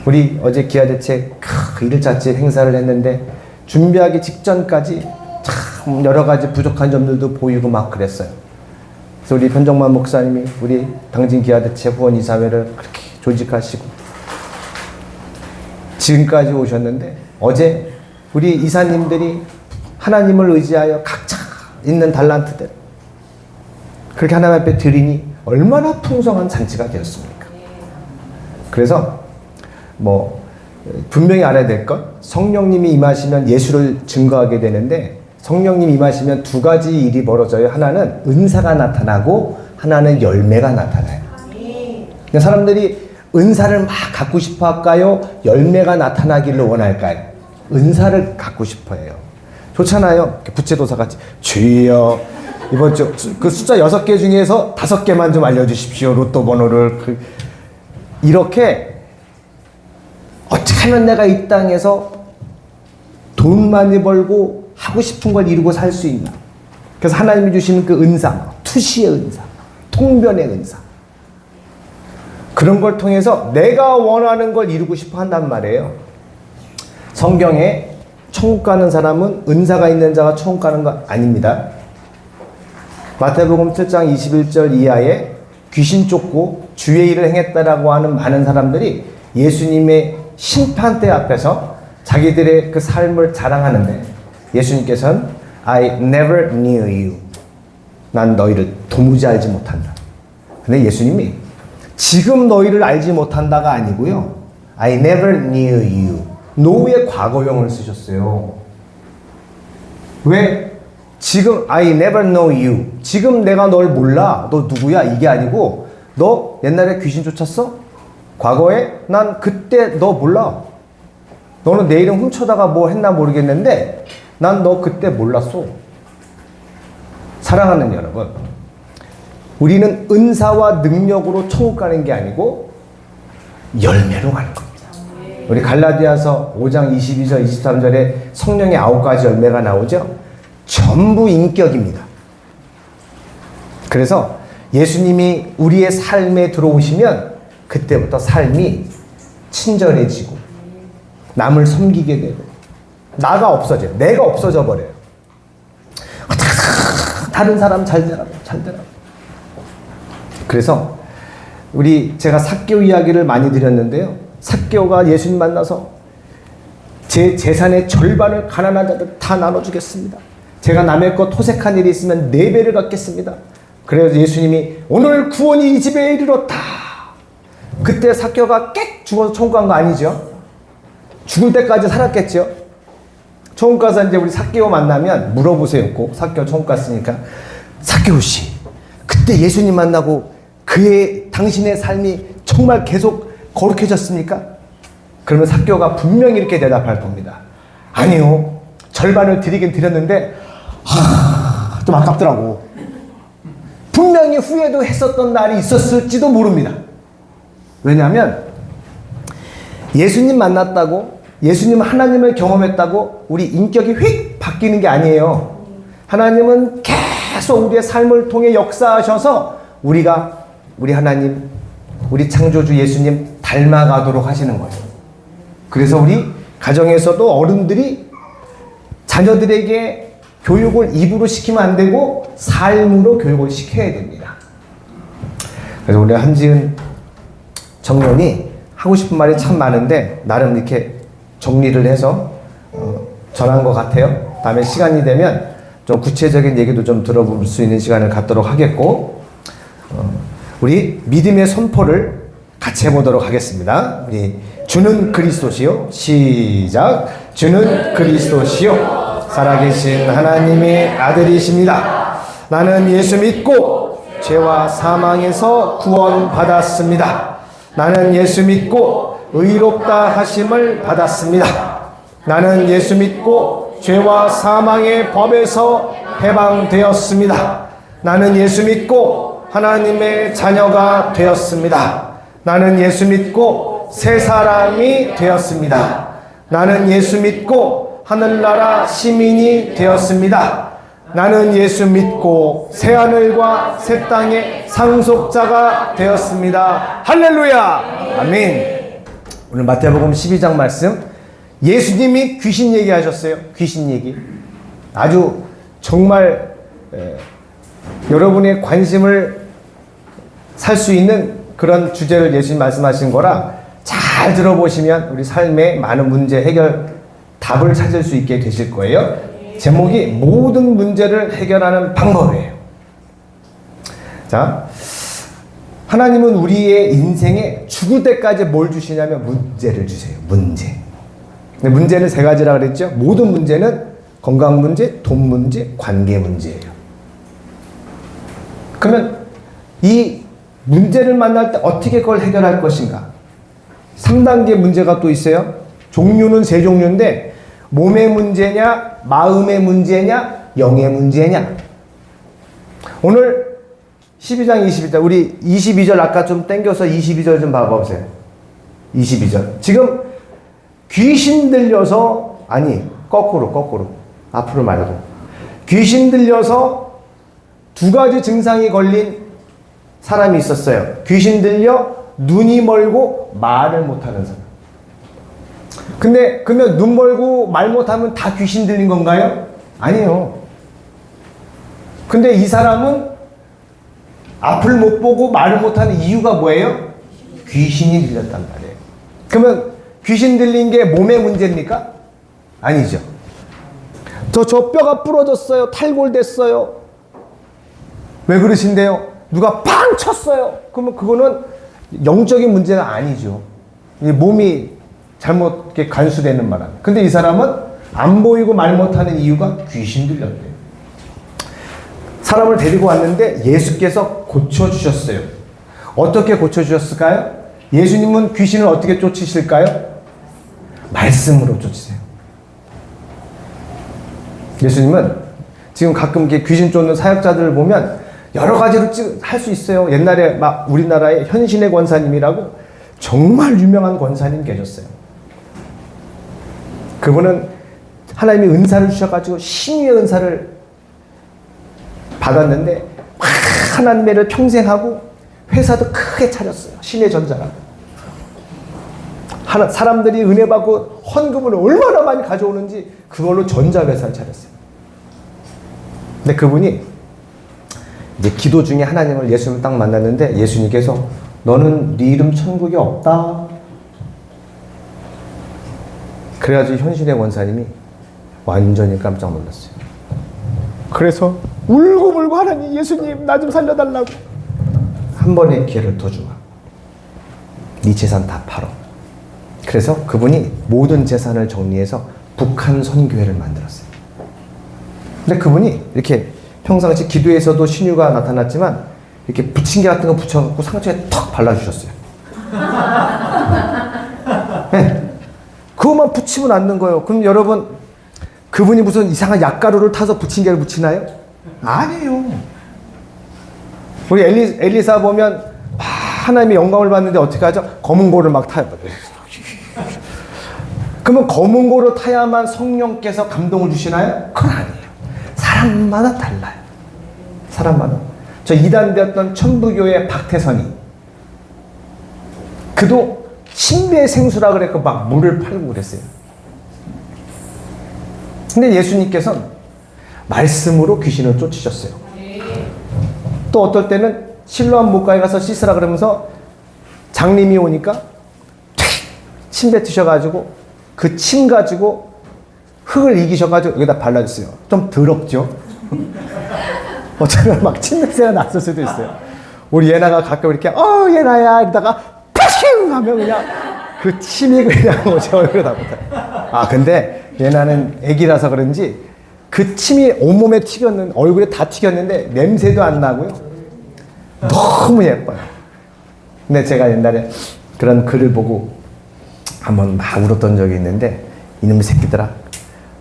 우리 어제 기아대책 1일차집 행사를 했는데 준비하기 직전까지 참 여러 가지 부족한 점들도 보이고 막 그랬어요. 그래서 우리 변정만 목사님이 우리 당진 기아대책 후원이사회를 그렇게 조직하시고 지금까지 오셨는데, 어제 우리 이사님들이 하나님을 의지하여 각자 있는 달란트들 그렇게 하나님 앞에 드리니 얼마나 풍성한 잔치가 되었습니까? 그래서 분명히 알아야 될 것, 성령님이 임하시면 예수를 증거하게 되는데, 성령님이 임하시면 두 가지 일이 벌어져요. 하나는 은사가 나타나고 하나는 열매가 나타나요. 근데 사람들이 은사를 막 갖고 싶어 할까요? 열매가 나타나기를 원할까요? 은사를 갖고 싶어 해요. 좋잖아요. 부채도사 같이 주여 이번 주 그 숫자 6개 중에서 5개만 좀 알려주십시오. 로또 번호를. 이렇게 어떻게 하면 내가 이 땅에서 돈 많이 벌고 하고 싶은 걸 이루고 살 수 있나. 그래서 하나님이 주시는 그 은사, 투시의 은사, 통변의 은사, 그런 걸 통해서 내가 원하는 걸 이루고 싶어 한단 말이에요. 성경에 천국 가는 사람은 은사가 있는 자가 천국 가는 거 아닙니다. 마태복음 7장 21절 이하에 귀신 쫓고 주의 일을 행했다라고 하는 많은 사람들이 예수님의 심판대 앞에서 자기들의 그 삶을 자랑하는데, 예수님께서는 I never knew you. 난 너희를 도무지 알지 못한다. 근데 예수님이 지금 너희를 알지 못한다가 아니고요, I never knew you. 노의 과거형을 쓰셨어요. 왜? 지금 I never know you. 지금 내가 널 몰라. 너 누구야? 이게 아니고, 너 옛날에 귀신 쫓았어? 과거에? 난 그때 너 몰라. 너는 내 이름 훔쳐다가 뭐 했나 모르겠는데 난 너 그때 몰랐어. 사랑하는 여러분, 우리는 은사와 능력으로 천국 가는 게 아니고 열매로 가는 겁니다. 우리 갈라디아서 5장 22절 23절에 성령의 9가지 열매가 나오죠. 전부 인격입니다. 그래서 예수님이 우리의 삶에 들어오시면 그때부터 삶이 친절해지고 남을 섬기게 되고 나가 없어져요. 내가 없어져 버려요. 다른 사람 잘 되라. 그래서 제가 삭개오 이야기를 많이 드렸는데요. 삭개오가 예수님 만나서 제 재산의 절반을 가난한 자들 다 나눠주겠습니다. 제가 남의 것 토색한 일이 있으면 4배를 갚겠습니다. 그래서 예수님이 오늘 구원이 이 집에 이르렀다. 그때 삭개오가 꽥 죽어서 천국 간 거 아니죠? 죽을 때까지 살았겠죠? 천국 가서 이제 우리 삭개오 만나면 물어보세요. 꼭 삭개오 천국 갔으니까. 삭개오 씨, 그때 예수님 만나고 당신의 삶이 정말 계속 거룩해졌습니까? 그러면 삭개오가 분명히 이렇게 대답할 겁니다. 아니요. 절반을 드리긴 드렸는데 좀 아깝더라고. 분명히 후회도 했었던 날이 있었을지도 모릅니다. 왜냐하면 예수님 만났다고, 예수님 하나님을 경험했다고 우리 인격이 휙 바뀌는 게 아니에요. 하나님은 계속 우리의 삶을 통해 역사하셔서 우리가 우리 하나님, 우리 창조주 예수님 닮아가도록 하시는 거예요. 그래서 우리 가정에서도 어른들이 자녀들에게 교육을 입으로 시키면 안 되고 삶으로 교육을 시켜야 됩니다. 그래서 우리 한지은 청년이 하고 싶은 말이 참 많은데 나름 이렇게 정리를 해서 전한 것 같아요. 다음에 시간이 되면 좀 구체적인 얘기도 좀 들어볼 수 있는 시간을 갖도록 하겠고, 우리 믿음의 선포를 같이 해보도록 하겠습니다. 우리 주는 그리스도시요. 시작. 주는 그리스도시요. 살아계신 하나님의 아들이십니다. 나는 예수 믿고 죄와 사망에서 구원받았습니다. 나는 예수 믿고 의롭다 하심을 받았습니다. 나는 예수 믿고 죄와 사망의 법에서 해방되었습니다. 나는 예수 믿고 하나님의 자녀가 되었습니다. 나는 예수 믿고 새 사람이 되었습니다. 나는 예수 믿고 하늘나라 시민이 되었습니다. 나는 예수 믿고 새하늘과 새 땅의 상속자가 되었습니다. 할렐루야! 아멘. 오늘 마태복음 12장 말씀, 예수님이 귀신 얘기하셨어요. 귀신 얘기. 아주 정말 여러분의 관심을 살 수 있는 그런 주제를 예수님 말씀하신 거라 잘 들어보시면 우리 삶의 많은 문제 해결 답을 찾을 수 있게 되실 거예요. 제목이 모든 문제를 해결하는 방법이에요. 자, 하나님은 우리의 인생에 죽을 때까지 뭘 주시냐면 문제를 주세요. 문제. 근데 문제는 세 가지라 그랬죠. 모든 문제는 건강 문제, 돈 문제, 관계 문제예요. 그러면 이 문제를 만날 때 어떻게 그걸 해결할 것인가? 3단계 문제가 또 있어요. 종류는 세 종류인데 몸의 문제냐, 마음의 문제냐, 영의 문제냐. 오늘 12장 22절 우리 22절 아까 좀 땡겨서 22절 좀 봐보세요. 22절 지금 귀신 들려서 아니 거꾸로 앞으로 말고 귀신 들려서 두 가지 증상이 걸린 사람이 있었어요. 귀신 들려 눈이 멀고 말을 못하는 사람. 근데 그러면 눈 멀고 말 못하면 다 귀신 들린 건가요? 아니에요. 근데 이 사람은 앞을 못 보고 말을 못하는 이유가 뭐예요? 귀신이 들렸단 말이에요. 그러면 귀신 들린 게 몸의 문제입니까? 아니죠. 저 뼈가 부러졌어요. 탈골됐어요. 왜 그러신데요? 누가 팡 쳤어요. 그러면 그거는 영적인 문제가 아니죠. 몸이 잘못 이렇게 간수되는 말 아니에요. 근데 이 사람은 안 보이고 말 못하는 이유가 귀신 들렸대요. 사람을 데리고 왔는데 예수께서 고쳐주셨어요. 어떻게 고쳐주셨을까요? 예수님은 귀신을 어떻게 쫓으실까요? 말씀으로 쫓으세요. 예수님은 지금 가끔 이렇게 귀신 쫓는 사역자들을 보면 여러 가지로 할 수 있어요. 옛날에 막 우리나라에 현신의 권사님이라고 정말 유명한 권사님 계셨어요. 그분은 하나님이 은사를 주셔가지고 신유의 은사를 받았는데 하나님의 일을 평생 하고 회사도 크게 차렸어요. 신의 전자라고. 사람들이 은혜 받고 헌금을 얼마나 많이 가져오는지 그걸로 전자회사를 차렸어요. 근데 그분이 이제 기도 중에 하나님을 예수님을 딱 만났는데 예수님께서 너는 네 이름 천국에 없다. 그래가지고 현신의 원사님이 완전히 깜짝 놀랐어요. 그래서 울고불고 하나님 예수님 나 좀 살려달라고. 한 번의 기회를 더 주마. 네 재산 다 팔어. 그래서 그분이 모든 재산을 정리해서 북한 선교회를 만들었어요. 근데 그분이 이렇게 평상시 기도에서도 신유가 나타났지만 이렇게 부침개 같은 거 붙여갖고 상처에 턱 발라주셨어요. 네. 그것만 붙이면 않는 거예요. 그럼 여러분 그분이 무슨 이상한 약가루를 타서 부침개를 붙이나요? 아니에요. 우리 엘리사 보면 하나님의 영광을 받는데 어떻게 하죠? 검은 고를 막 타요. 그러면 검은 고를 타야만 성령께서 감동을 주시나요? 그건 아니에요. 사람마다 달라요. 사람마다. 저 이단되었던 천부교의 박태선이 그도 신비의 생수라 그랬고 막 물을 팔고 그랬어요. 근데 예수님께서는 말씀으로 귀신을 쫓으셨어요. 또 어떨 때는 실로암 못가에 가서 씻으라 그러면서 장님이 오니까 침 뱉으셔가지고 그 침 가지고 흙을 이기셔가지고 여기다 발라주세요. 좀 더럽죠? 어쩌면 막 침 냄새가 났을 수도 있어요. 우리 예나가 가끔 이렇게 예나야 이러다가 파싱 하면 그냥 그 침이 그냥 제 얼굴에 다 붙어요. 아 근데 예나는 애기라서 그런지 그 침이 온몸에 튀겼는 얼굴에 다 튀겼는데 냄새도 안 나고요. 너무 예뻐요. 근데 제가 옛날에 그런 글을 보고 한번 막 울었던 적이 있는데 이놈의 새끼들아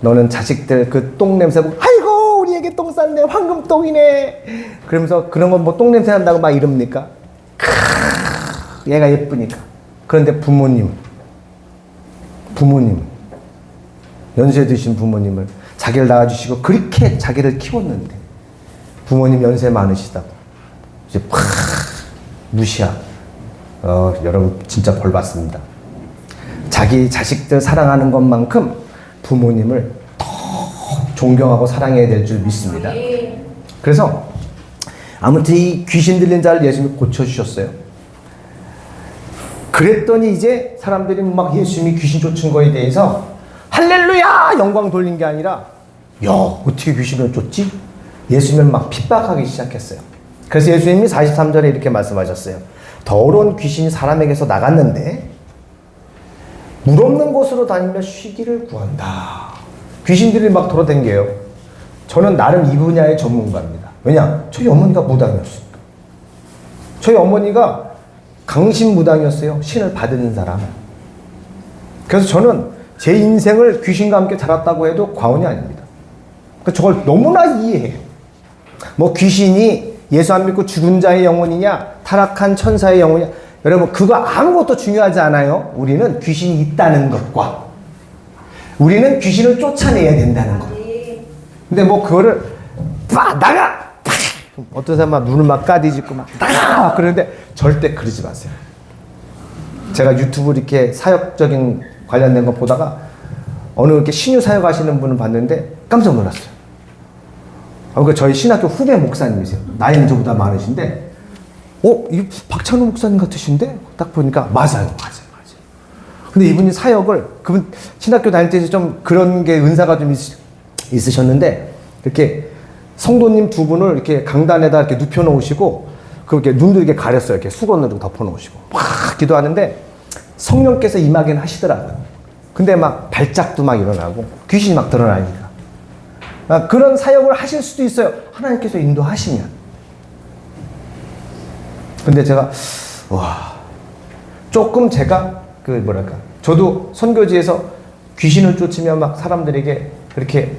너는 자식들 그 똥 냄새 보고 아이고 우리에게 똥 쌌네 황금똥이네 그러면서 그런 건 뭐 똥 냄새 난다고 막 이럽니까? 얘가 예쁘니까. 그런데 부모님 연세 드신 부모님을 자기를 낳아주시고 그렇게 자기를 키웠는데 부모님 연세 많으시다고 이제 팍 무시하고 여러분 진짜 벌 받습니다. 자기 자식들 사랑하는 것만큼 부모님을 더 존경하고 사랑해야 될 줄 믿습니다. 그래서 아무튼 이 귀신 들린 자를 예수님이 고쳐주셨어요. 그랬더니 이제 사람들이 막 예수님이 귀신 쫓은 거에 대해서 할렐루야 영광 돌린 게 아니라 야 어떻게 귀신을 쫓지? 예수님을 막 핍박하기 시작했어요. 그래서 예수님이 43절에 이렇게 말씀하셨어요. 더러운 귀신이 사람에게서 나갔는데 물 없는 곳으로 다니며 쉬기를 구한다. 귀신들이 막 돌아다녀요. 저는 나름 이 분야의 전문가입니다. 왜냐? 저희 어머니가 무당이었으니까. 저희 어머니가 강신무당이었어요. 신을 받은 사람. 그래서 저는 제 인생을 귀신과 함께 살았다고 해도 과언이 아닙니다. 그러니까 저걸 너무나 이해해요. 뭐 귀신이 예수 안 믿고 죽은 자의 영혼이냐, 타락한 천사의 영혼이냐, 여러분 그거 아무것도 중요하지 않아요. 우리는 귀신이 있다는 것과 우리는 귀신을 쫓아내야 된다는 것. 근데 뭐 그거를 나가! 어떤 사람 막 눈을 막 까디짓고 막 나가! 그러는데 절대 그러지 마세요. 제가 유튜브 이렇게 사역적인 관련된 거 보다가 어느 이렇게 신유 사역 하시는 분을 봤는데 깜짝 놀랐어요. 그러니까 저희 신학교 후배 목사님이세요. 나이는 저보다 많으신데 이 박찬호 목사님 같으신데? 딱 보니까 맞아요. 근데 이분이 사역을 그분 신학교 다닐 때 좀 그런 게 은사가 좀 있으셨는데 이렇게 성도님 두 분을 이렇게 강단에다 이렇게 눕혀 놓으시고 그렇게 눈도 이렇게 가렸어요. 이렇게 수건으로 덮어 놓으시고 막 기도하는데 성령께서 임하긴 하시더라고요. 근데 막 발작도 막 일어나고 귀신이 막 드러나니까 그런 사역을 하실 수도 있어요. 하나님께서 인도하시면. 근데 제가 조금 제가 저도 선교지에서 귀신을 쫓으며 막 사람들에게 그렇게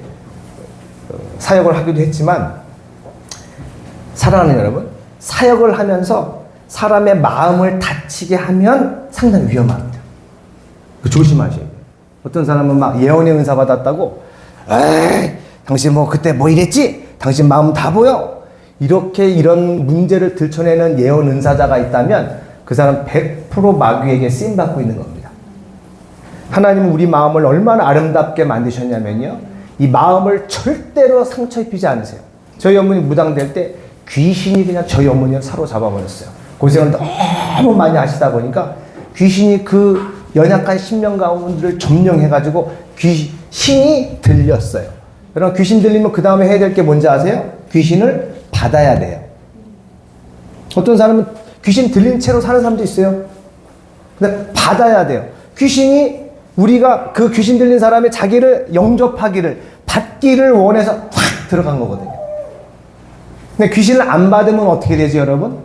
사역을 하기도 했지만 사랑하는 여러분, 사역을 하면서 사람의 마음을 다치게 하면 상당히 위험합니다. 조심하셔야 돼요. 어떤 사람은 막 예언의 은사 받았다고 에이 당신 뭐 그때 뭐 이랬지? 당신 마음 다 보여? 이렇게 이런 문제를 들춰내는 예언 은사자가 있다면 그 사람 100% 마귀에게 쓰임받고 있는 겁니다. 하나님은 우리 마음을 얼마나 아름답게 만드셨냐면요. 이 마음을 절대로 상처 입히지 않으세요. 저희 어머니 무당될 때 귀신이 그냥 저희 어머니를 사로잡아 버렸어요. 고생을 너무 많이 하시다 보니까 귀신이 그 연약한 신명 가운데를 점령해가지고 귀신이 들렸어요. 여러분 귀신 들리면 그 다음에 해야 될 게 뭔지 아세요? 귀신을 받아야 돼요. 어떤 사람은 귀신 들린 채로 사는 사람도 있어요. 근데 받아야 돼요. 귀신이 우리가 그 귀신 들린 사람의 자기를 영접하기를 받기를 원해서 확 들어간 거거든요. 근데 귀신을 안 받으면 어떻게 되죠, 여러분?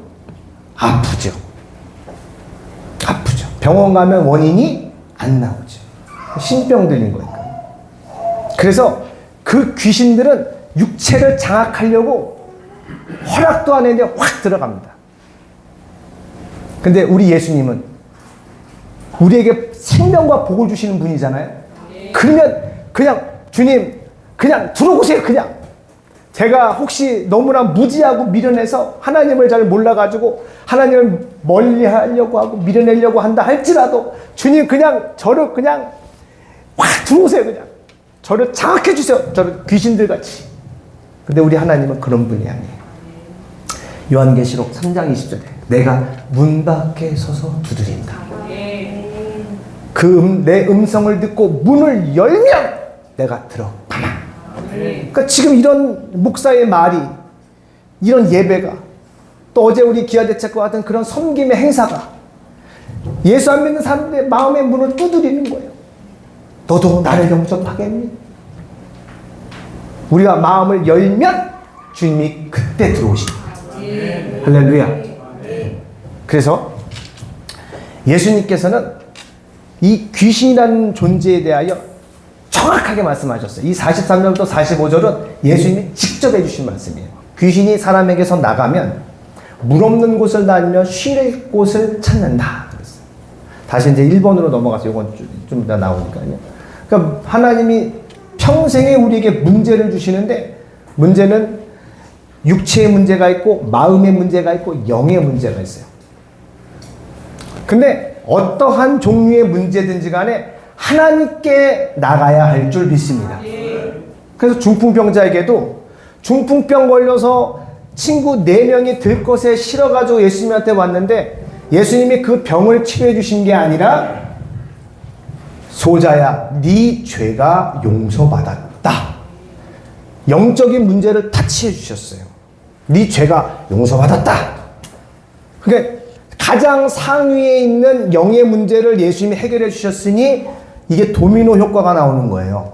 아프죠. 병원 가면 원인이 안 나오죠. 신병 들린 거니까. 그래서 그 귀신들은 육체를 장악하려고 허락도 안 했는데 확 들어갑니다. 근데 우리 예수님은 우리에게 생명과 복을 주시는 분이잖아요. 그러면 그냥 주님 그냥 들어오세요. 그냥 제가 혹시 너무나 무지하고 미련해서 하나님을 잘 몰라가지고 하나님을 멀리하려고 하고 밀어내려고 한다 할지라도 주님 그냥 저를 그냥 확 들어오세요. 그냥 저를 장악해 주세요. 저를 귀신들 같이. 근데 우리 하나님은 그런 분이 아니에요. 요한계시록 3장 20절에 내가 문 밖에 서서 두드린다. 내 음성을 듣고 문을 열면 내가 들어가마. 그러니까 지금 이런 목사의 말이, 이런 예배가, 또 어제 우리 기아대책과 같은 그런 섬김의 행사가 예수 안 믿는 사람들의 마음의 문을 두드리는 거예요. 너도 나를 영접하겠니? 우리가 마음을 열면 주님이 그때 들어오십니다. 할렐루야. 그래서 예수님께서는 이 귀신이라는 존재에 대하여 정확하게 말씀하셨어요. 이 43절부터 45절은 예수님이 직접 해주신 말씀이에요. 귀신이 사람에게서 나가면 물 없는 곳을 다니며 쉴 곳을 찾는다. 그랬어요. 다시 이제 1번으로 넘어가서 이건 좀 이따 나오니까요. 그러니까 하나님이 평생에 우리에게 문제를 주시는데 문제는 육체의 문제가 있고 마음의 문제가 있고 영의 문제가 있어요. 근데 어떠한 종류의 문제든지 간에 하나님께 나가야 할 줄 믿습니다. 그래서 중풍병자에게도 중풍병 걸려서 친구 4명이 들것에 실어가지고 예수님한테 왔는데 예수님이 그 병을 치료해 주신 게 아니라 소자야 네 죄가 용서받았다. 영적인 문제를 타치해 주셨어요. 네 죄가 용서받았다. 그러니까 가장 상위에 있는 영의 문제를 예수님이 해결해 주셨으니 이게 도미노 효과가 나오는 거예요.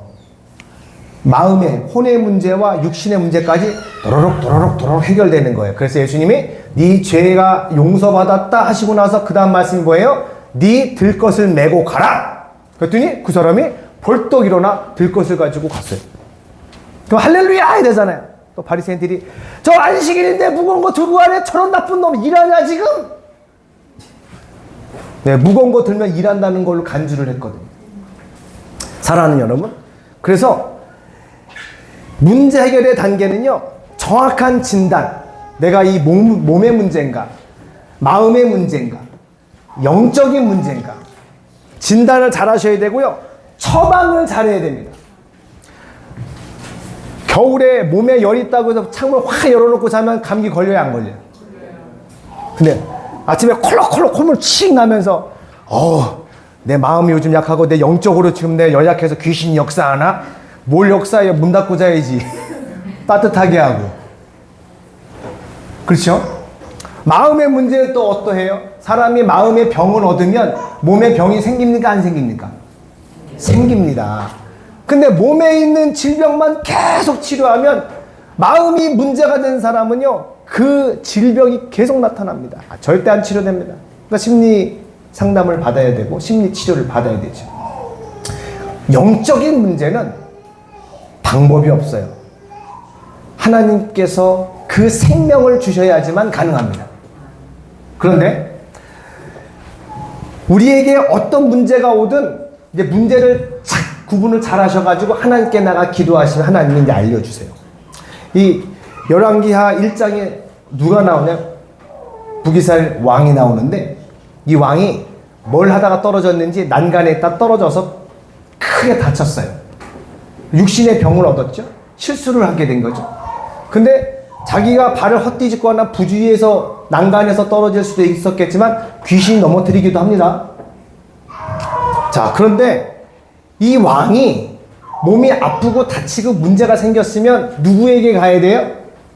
마음의 혼의 문제와 육신의 문제까지 도로록 해결되는 거예요. 그래서 예수님이 네 죄가 용서받았다 하시고 나서 그 다음 말씀이 뭐예요? 네 들것을 메고 가라. 그랬더니 그 사람이 벌떡 일어나 들것을 가지고 갔어요. 그럼 할렐루야 해야 되잖아요. 또 바리새인들이 저 안식일인데 무거운 거 들고 가네. 저런 나쁜 놈 일하냐 지금? 네, 무거운 거 들면 일한다는 걸로 간주를 했거든요. 사랑하는 여러분, 그래서 문제 해결의 단계는요, 정확한 진단, 내가 이 몸의 문제인가, 마음의 문제인가, 영적인 문제인가, 진단을 잘 하셔야 되고요, 처방을 잘해야 됩니다. 겨울에 몸에 열이 있다고 해서 창문을 확 열어놓고 자면 감기 걸려요, 안 걸려요? 근데 아침에 콜록콜록 콧물 칙 나면서 내 마음이 요즘 약하고 내 영적으로 지금 내 연약해서 귀신이 역사하나? 뭘 역사해? 문 닫고 자야지. 따뜻하게 하고. 그렇죠? 마음의 문제는 또 어떠해요? 사람이 마음의 병을 얻으면 몸에 병이 생깁니까? 안 생깁니까? 생깁니다. 근데 몸에 있는 질병만 계속 치료하면 마음이 문제가 된 사람은요, 그 질병이 계속 나타납니다. 절대 안 치료됩니다. 그러니까 심리 상담을 받아야 되고 심리 치료를 받아야 되죠. 영적인 문제는 방법이 없어요. 하나님께서 그 생명을 주셔야지만 가능합니다. 그런데 우리에게 어떤 문제가 오든 이제 문제를 착 구분을 잘 하셔가지고 하나님께 나가 기도하시면 하나님이 이제 알려주세요. 이 열왕기하 1장에 누가 나오냐? 북이스라엘 왕이 나오는데 이 왕이 뭘 하다가 떨어졌는지 난간에 있다 떨어져서 크게 다쳤어요. 육신의 병을 얻었죠. 실수를 하게 된 거죠. 근데 자기가 발을 헛디집거나 부주의해서 난간에서 떨어질 수도 있었겠지만 귀신이 넘어뜨리기도 합니다. 자, 그런데 이 왕이 몸이 아프고 다치고 문제가 생겼으면 누구에게 가야 돼요?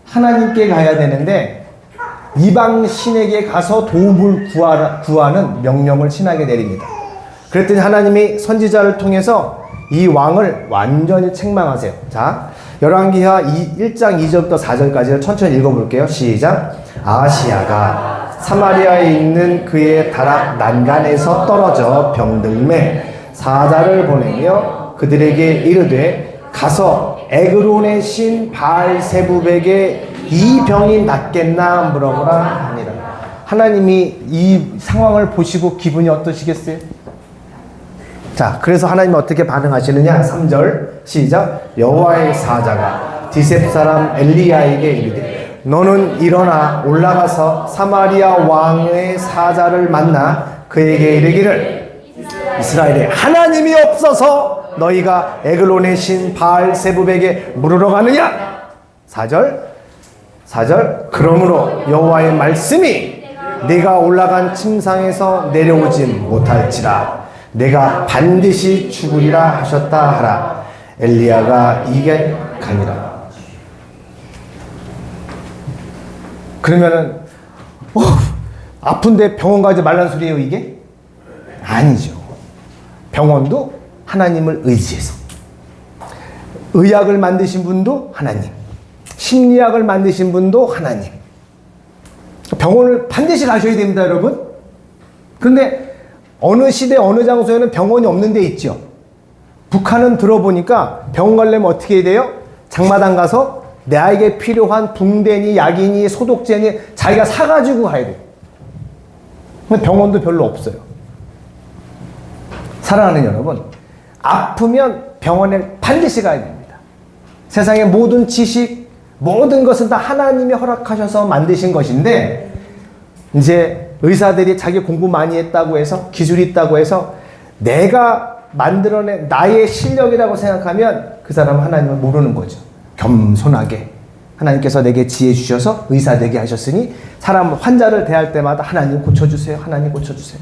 하나님께 가야 되는데 이방 신에게 가서 도움을 구하는 명령을 신하게 내립니다. 그랬더니 하나님이 선지자를 통해서 이 왕을 완전히 책망하세요. 자, 열왕기하 1장 2절부터 4절까지를 천천히 읽어볼게요. 시작. 아하시야가 사마리아에 있는 그의 다락 난간에서 떨어져 병들매 사자를 보내며 그들에게 이르되 가서 에그론의 신 바알세붑에게 이 병이 낫겠나 물어보라 하니라. 하나님이 이 상황을 보시고 기분이 어떠시겠어요? 자, 그래서 하나님이 어떻게 반응하시느냐? 3절 시작. 여호와의 사자가 디셉 사람 엘리야에게 이르되 너는 일어나 올라가서 사마리아 왕의 사자를 만나 그에게 이르기를 이스라엘에 하나님이 없어서 너희가 에글론의 신 바알세붑에게 물으러 가느냐? 4절 그러므로 여호와의 말씀이 내가 올라간 침상에서 내려오지 못할지라 내가 반드시 죽으리라 하셨다 하라. 엘리야가 이게 가니라. 그러면은 아픈데 병원 가지 말란 소리예요 이게? 아니죠. 병원도 하나님을 의지해서, 의학을 만드신 분도 하나님, 심리학을 만드신 분도 하나님. 병원을 반드시 가셔야 됩니다, 여러분. 그런데 어느 시대 어느 장소에는 병원이 없는 데 있죠. 북한은 들어보니까 병원 가려면 어떻게 해야 돼요? 장마당 가서 나에게 필요한 붕대니 약이니 소독제니 자기가 사가지고 가야 돼요. 병원도 별로 없어요. 사랑하는 여러분, 아프면 병원에 반드시 가야 됩니다. 세상의 모든 지식, 모든 것은 다 하나님이 허락하셔서 만드신 것인데 이제 의사들이 자기 공부 많이 했다고 해서 기술이 있다고 해서 내가 만들어낸 나의 실력이라고 생각하면 그 사람은 하나님을 모르는 거죠. 겸손하게 하나님께서 내게 지혜 주셔서 의사 되게 하셨으니 사람 환자를 대할 때마다 하나님 고쳐주세요. 하나님 고쳐주세요.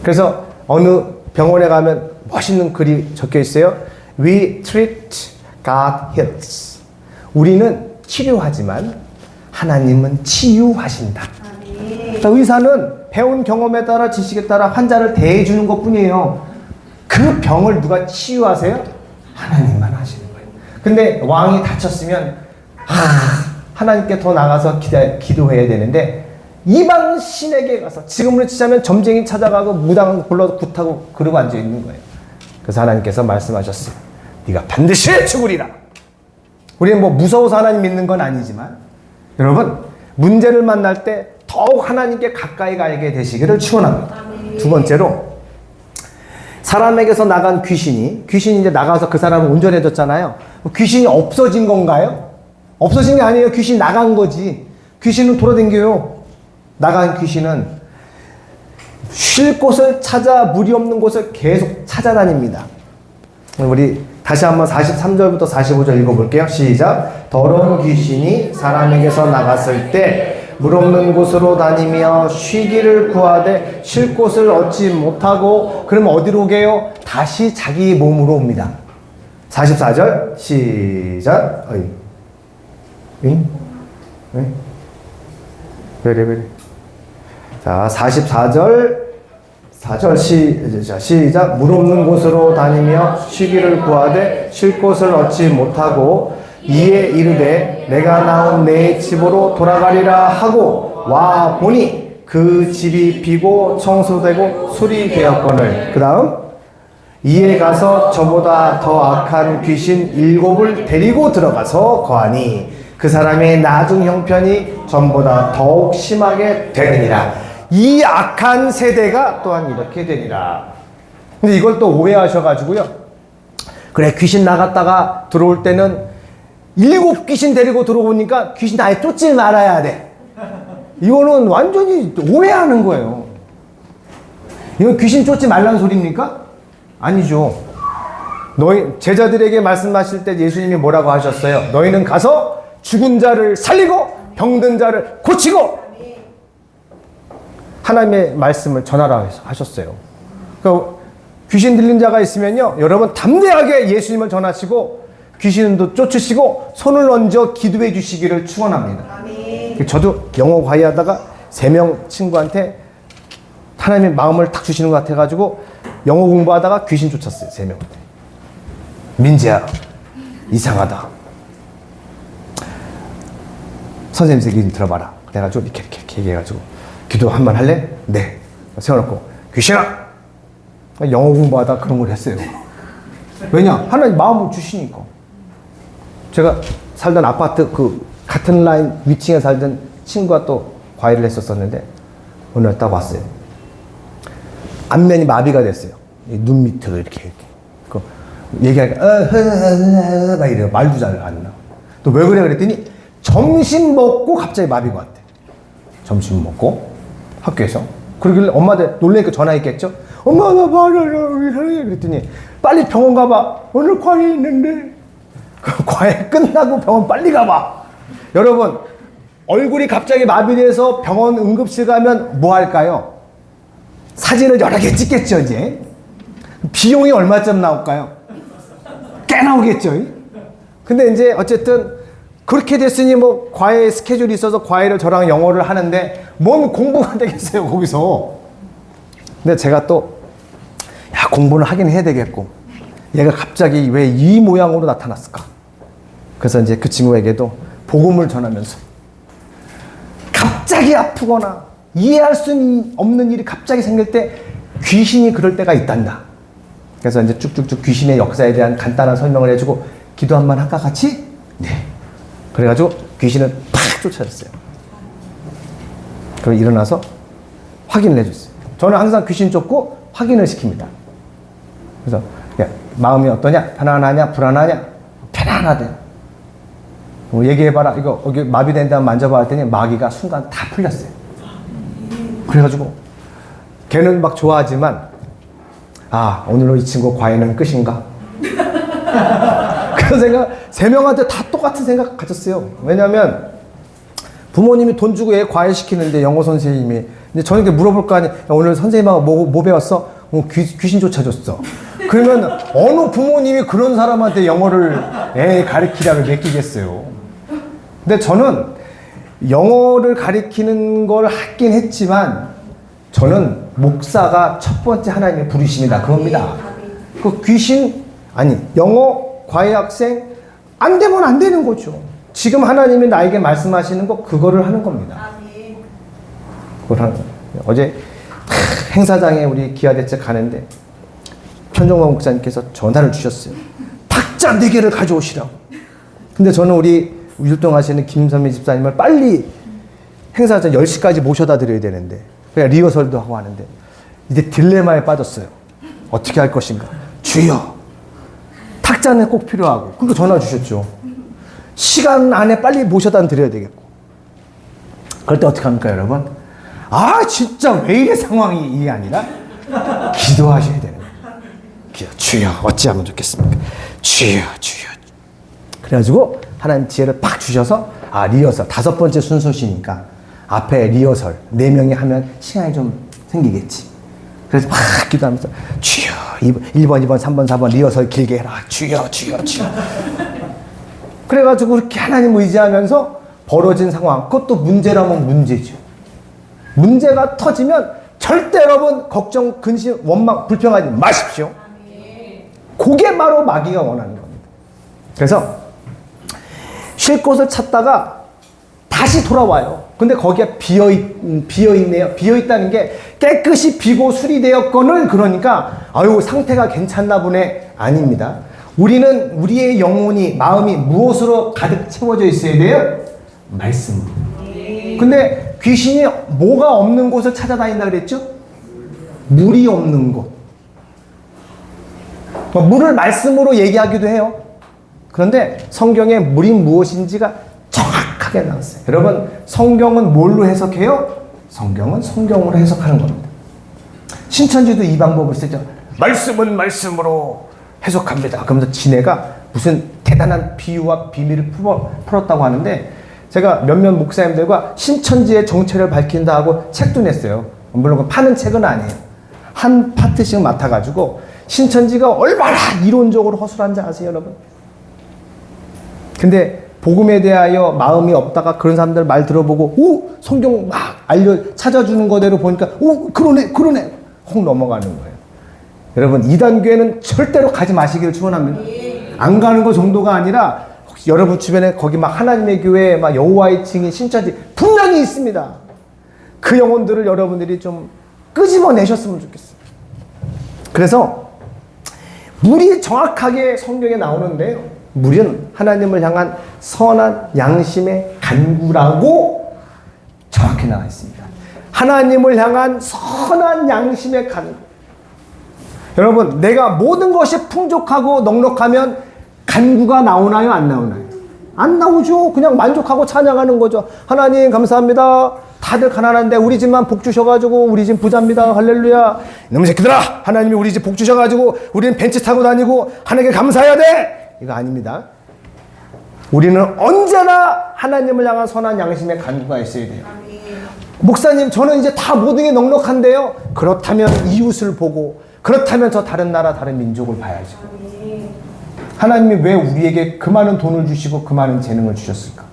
그래서 어느 병원에 가면 멋있는 글이 적혀 있어요. We treat, God heals. 우리는 치료하지만 하나님은 치유하신다. 그러니까 의사는 배운 경험에 따라 지식에 따라 환자를 대해주는 것 뿐이에요. 그 병을 누가 치유하세요? 하나님만 하시는 거예요. 근데 왕이 다쳤으면 하나님께 더 나가서 기도해야 되는데 이방 신에게 가서 지금으로 치자면 점쟁이 찾아가고 무당 불러서 굿하고 그러고 앉아있는 거예요. 그래서 하나님께서 말씀하셨어요. 네가 반드시 죽으리라. 우리는 뭐 무서워서 하나님 믿는 건 아니지만 여러분 문제를 만날 때 더욱 하나님께 가까이 가게 되시기를 축원합니다. 두 번째로 사람에게서 나간 귀신이 이제 나가서 그 사람은 온전해졌잖아요. 귀신이 없어진 건가요? 없어진 게 아니에요. 귀신이 나간 거지. 귀신은 돌아다녀요. 나간 귀신은 쉴 곳을 찾아 물이 없는 곳을 계속 찾아다닙니다. 우리 다시 한번 43절부터 45절 읽어볼게요. 시작. 더러운 귀신이 사람에게서 나갔을 때 물 없는 곳으로 다니며 쉬기를 구하되 쉴 곳을 얻지 못하고 그러면 어디로 오게요? 다시 자기 몸으로 옵니다. 44절 시작. 왜래. 자 44절 4절 시작. 물 없는 곳으로 다니며 쉬기를 구하되 쉴 곳을 얻지 못하고 이에 이르되 내가 나온 내 집으로 돌아가리라 하고 와 보니 그 집이 비고 청소되고 수리되었거늘. 그 다음 이에 가서 저보다 더 악한 귀신 7을 데리고 들어가서 거하니 그 사람의 나중 형편이 전보다 더욱 심하게 되느니라. 이 악한 세대가 또한 이렇게 되니라. 근데 이걸 또 오해하셔가지고요. 그래 귀신 나갔다가 들어올 때는 7 귀신 데리고 들어오니까 귀신 아예 쫓지 말아야 돼. 이거는 완전히 오해하는 거예요. 이건 귀신 쫓지 말라는 소리입니까? 아니죠. 너희 제자들에게 말씀하실 때 예수님이 뭐라고 하셨어요? 너희는 가서 죽은 자를 살리고 병든 자를 고치고 하나님의 말씀을 전하라 하셨어요. 그러니까 귀신 들린 자가 있으면요, 여러분 담대하게 예수님을 전하시고 귀신도 쫓으시고 손을 얹어 기도해 주시기를 축원합니다. 저도 영어 과외하다가 3명 친구한테 하나님의 마음을 탁 주시는 것 같아가지고 영어 공부하다가 귀신 쫓았어요. 3명한테. 민지야 이상하다. 선생님 얘기 들어봐라. 내가 좀 이렇게 얘기해가지고 기도 한 번 할래? 네. 세워놓고 귀신아! 영어 공부하다가 그런 걸 했어요. 왜냐? 하나님 마음을 주시니까. 제가 살던 아파트 그 같은 라인 위층에 살던 친구가 또 과외를 했었는데 오늘 딱 왔어요. 안면이 마비가 됐어요. 눈 밑으로 이렇게. 얘기하니까 막 이래요. 말도 잘 안 나와. 또 왜 그래 그랬더니 점심 먹고 갑자기 마비가 왔대. 점심 먹고 학교에서. 그러길래 엄마한테 놀라니까 전화했겠죠. 엄마 나 말하라 그랬더니 빨리 병원 가봐. 오늘 과외 있는데. 과외 끝나고 병원 빨리 가봐. 여러분 얼굴이 갑자기 마비돼서 병원 응급실 가면 뭐 할까요? 사진을 여러 개 찍겠죠. 이제 비용이 얼마쯤 나올까요? 꽤 나오겠죠. 근데 이제 어쨌든 그렇게 됐으니 뭐 과외 스케줄이 있어서 과외를 저랑 영어를 하는데 뭔 공부가 되겠어요 거기서. 근데 제가 또 야 공부는 하긴 해야 되겠고 얘가 갑자기 왜 이 모양으로 나타났을까? 그래서 이제 그 친구에게도 복음을 전하면서 갑자기 아프거나 이해할 수 없는 일이 갑자기 생길 때 귀신이 그럴 때가 있단다. 그래서 이제 쭉쭉쭉 귀신의 역사에 대한 간단한 설명을 해주고 기도 한 번 할까 같이? 네. 그래가지고 귀신을 팍 쫓아냈어요. 그럼 일어나서 확인을 해줬어요. 저는 항상 귀신 쫓고 확인을 시킵니다. 그래서 야, 마음이 어떠냐? 편안하냐? 불안하냐? 편안하대. 뭐 얘기해봐라. 이거 여기 마비된 다음 만져봐 했더니 마귀가 순간 다 풀렸어요. 그래가지고 걔는 막 좋아하지만 아 오늘로 이 친구 과외는 끝인가? 그런 생각 3명한테 다 똑같은 생각 가졌어요. 왜냐면 부모님이 돈 주고 애 과외시키는데 영어 선생님이 근데 저는 이렇게 물어볼 거 아니에요. 오늘 선생님하고 뭐 배웠어? 귀신 쫓아줬어. 그러면 어느 부모님이 그런 사람한테 영어를 애 가르치라고 맡기겠어요. 근데 저는 영어를 가리키는 걸 하긴 했지만 저는 목사가 첫 번째 하나님의 부르심이다 그겁니다. 그 귀신 아니 영어 과외 학생 안 되면 안 되는 거죠. 지금 하나님이 나에게 말씀하시는 거 그거를 하는 겁니다. 그걸 하는 거예요. 어제 행사장에 우리 기아대책 가는데 편정광 목사님께서 전화를 주셨어요. 탁자 4개를 가져오시라고. 근데 저는 우리 율동하시는 김선미 집사님을 빨리 행사장 10시까지 모셔다 드려야 되는데 그냥 리허설도 하고 하는데 이제 딜레마에 빠졌어요. 어떻게 할 것인가. 주여 탁자는 꼭 필요하고 그리고 전화 주셨죠. 시간 안에 빨리 모셔다 드려야 되겠고 그럴 때 어떻게 합니까 여러분? 아 진짜 왜 이래 상황이 이게 아니라 기도하셔야 되는 거예요. 주여 어찌하면 좋겠습니까? 주여 주여. 그래가지고 하나님 지혜를 팍 주셔서 리허설 5번째 순서시니까 앞에 리허설 4명이 하면 시간이 좀 생기겠지. 그래서 막 기도하면서 주여 1번 2번 3번 4번 리허설 길게 해라. 주여 주여 주여. 그래가지고 그렇게 하나님 의지하면서 벌어진 상황 그것도 문제라면 문제죠. 문제가 터지면 절대 여러분 걱정 근심 원망 불평하지 마십시오. 그게 바로 마귀가 원하는 겁니다. 그래서 쉴 곳을 찾다가 다시 돌아와요. 근데 거기에 비어있네요. 비어있다는 게 깨끗이 비고 수리되었거늘 그러니까 아유 상태가 괜찮나 보네. 아닙니다. 우리는 우리의 영혼이 마음이 무엇으로 가득 채워져 있어야 돼요? 말씀으로. 근데 귀신이 뭐가 없는 곳을 찾아다닌다 그랬죠? 물이 없는 곳. 물을 말씀으로 얘기하기도 해요. 그런데 성경에 물이 무엇인지가 정확하게 나왔어요. 여러분 성경은 뭘로 해석해요? 성경은 성경으로 해석하는 겁니다. 신천지도 이 방법을 쓰죠. 말씀은 말씀으로 해석합니다. 그러면서 지네가 무슨 대단한 비유와 비밀을 풀었다고 하는데 제가 몇몇 목사님들과 신천지의 정체를 밝힌다 하고 책도 냈어요. 물론 파는 책은 아니에요. 한 파트씩 맡아가지고 신천지가 얼마나 이론적으로 허술한지 아세요 여러분? 근데 복음에 대하여 마음이 없다가 그런 사람들 말 들어보고 오 성경 막 찾아주는 거대로 보니까 오 그러네 혹 넘어가는 거예요. 여러분 이단교회는 절대로 가지 마시기를 축원합니다. 안 가는 거 정도가 아니라 혹시 여러분 주변에 거기 막 하나님의 교회 막 여호와의 증인 신천지 분명히 있습니다. 그 영혼들을 여러분들이 좀 끄집어내셨으면 좋겠어요. 그래서 물이 정확하게 성경에 나오는데요. 물은 하나님을 향한 선한 양심의 간구라고 정확히 나와 있습니다. 하나님을 향한 선한 양심의 간구. 여러분 내가 모든 것이 풍족하고 넉넉하면 간구가 나오나요? 안 나오나요? 안 나오죠. 그냥 만족하고 찬양하는 거죠. 하나님 감사합니다. 다들 가난한데 우리 집만 복 주셔가지고 우리 집 부자입니다. 할렐루야. 이놈의 새끼들아 하나님이 우리 집 복 주셔가지고 우리는 벤츠 타고 다니고 하나님께 감사해야 돼. 이거 아닙니다. 우리는 언제나 하나님을 향한 선한 양심의 간구가 있어야 돼요. 목사님 저는 이제 다 모든 게 넉넉한데요. 그렇다면 이웃을 보고 그렇다면 저 다른 나라 다른 민족을 봐야죠. 하나님이 왜 우리에게 그 많은 돈을 주시고 그 많은 재능을 주셨을까?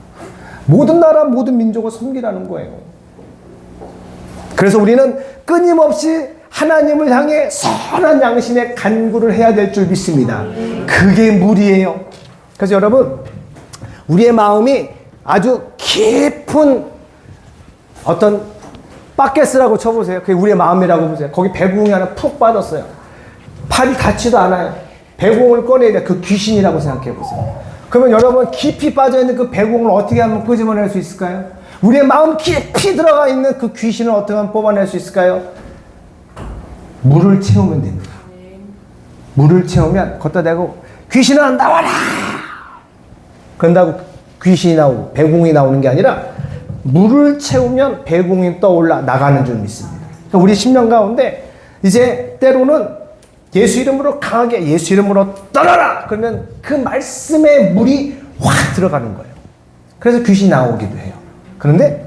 모든 나라 모든 민족을 섬기라는 거예요. 그래서 우리는 끊임없이 하나님을 향해 선한 양심의 간구를 해야 될 줄 믿습니다. 그게 물이에요. 그래서 여러분 우리의 마음이 아주 깊은 어떤 바켓스라고 쳐보세요. 그게 우리의 마음이라고 보세요. 거기 배구공이 하나 푹 빠졌어요. 팔이 닿지도 않아요. 배구공을 꺼내야 돼. 그 귀신이라고 생각해 보세요. 그러면 여러분 깊이 빠져있는 그 배구공을 어떻게 하면 끄집어낼 수 있을까요? 우리의 마음 깊이 들어가 있는 그 귀신을 어떻게 하면 뽑아낼 수 있을까요? 물을 채우면 됩니다. 물을 채우면 걷다 대고 귀신아 나와라! 그런다고 귀신이 나오고 배구공이 나오는 게 아니라 물을 채우면 배구공이 떠올라 나가는 줄 믿습니다. 그러니까 우리 10년 가운데 이제 때로는 예수 이름으로 강하게 예수 이름으로 떠나라! 그러면 그 말씀에 물이 확 들어가는 거예요. 그래서 귀신이 나오기도 해요. 그런데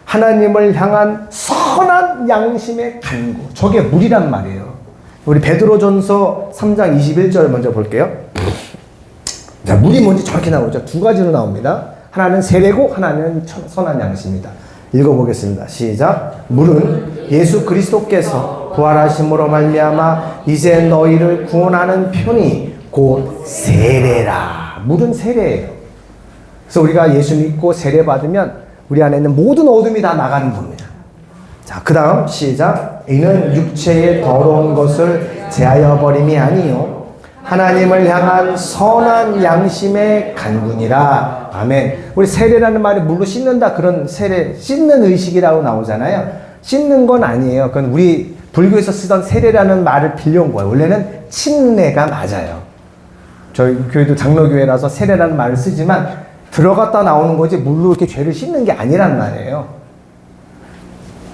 하나님을 향한 선한 양심의 간구, 저게 물이란 말이에요. 우리 베드로전서 3장 21절 먼저 볼게요. 자, 물이 뭔지 정확히 나오죠. 2가지로 나옵니다. 하나는 세례고 하나는 선한 양심이다. 읽어보겠습니다. 시작. 물은 예수 그리스도께서 부활하심으로 말미암아 이제 너희를 구원하는 편이 곧 세례라. 물은 세례예요. 그래서 우리가 예수 믿고 세례 받으면 우리 안에 있는 모든 어둠이 다 나가는 겁니다. 자, 그 다음 시작. 이는 육체의 더러운 것을 제하여 버림이 아니요 하나님을 향한 선한 양심의 간군이라. 아멘. 우리 세례라는 말이 물로 씻는다, 그런 세례, 씻는 의식이라고 나오잖아요. 씻는 건 아니에요. 그건 우리 불교에서 쓰던 세례라는 말을 빌려온 거예요. 원래는 침례가 맞아요. 저희 교회도 장로교회라서 세례라는 말을 쓰지만 들어갔다 나오는 거지 물로 이렇게 죄를 씻는 게 아니란 말이에요.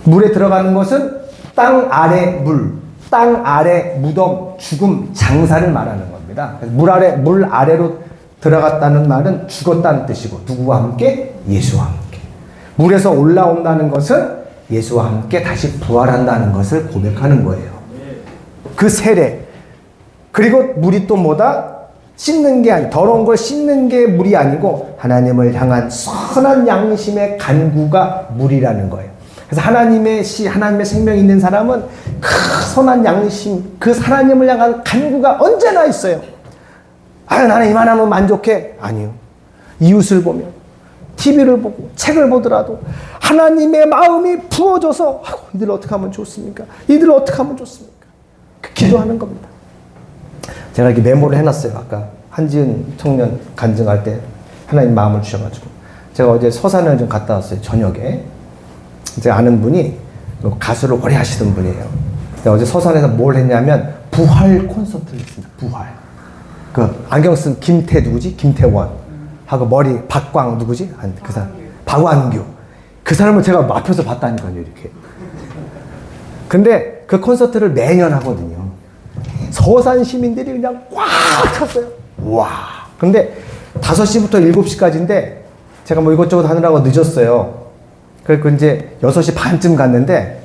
물에 들어가는 것은 땅 아래 물, 땅 아래 무덤, 죽음, 장사를 말하는 겁니다. 물 아래로 들어갔다는 말은 죽었다는 뜻이고, 누구와 함께? 예수와 함께. 물에서 올라온다는 것은 예수와 함께 다시 부활한다는 것을 고백하는 거예요. 그 세례. 그리고 물이 또 뭐다? 씻는 게 아니, 더러운 걸 씻는 게 물이 아니고 하나님을 향한 선한 양심의 간구가 물이라는 거예요. 그래서 하나님의 생명이 있는 사람은 그 선한 양심, 그 하나님을 향한 간구가 언제나 있어요. 나는 이만하면 만족해. 아니요. 이웃을 보면, TV를 보고, 책을 보더라도 하나님의 마음이 부어져서 이들 어떻게 하면 좋습니까? 이들 어떻게 하면 좋습니까? 기도하는 겁니다. 제가 이렇게 메모를 해놨어요. 아까 한지은 청년 간증할 때 하나님 마음을 주셔가지고 제가 어제 서산을 좀 갔다 왔어요. 저녁에. 제가 아는 분이 가수를 오래 하시던 분이에요. 어제 서산에서 뭘 했냐면 부활 콘서트를 했습니다. 부활. 그 안경 쓴 김태 누구지? 김태원 하고 머리 박광 누구지? 그 사람 박완규. 그 사람을 제가 앞에서 봤다니까요. 이렇게. 근데 그 콘서트를 매년 하거든요. 서산 시민들이 그냥 꽉 찼어요. 와. 근데 5시부터 7시까지인데 제가 뭐 이것저것 하느라고 늦었어요. 그래서 이제 6시 반쯤 갔는데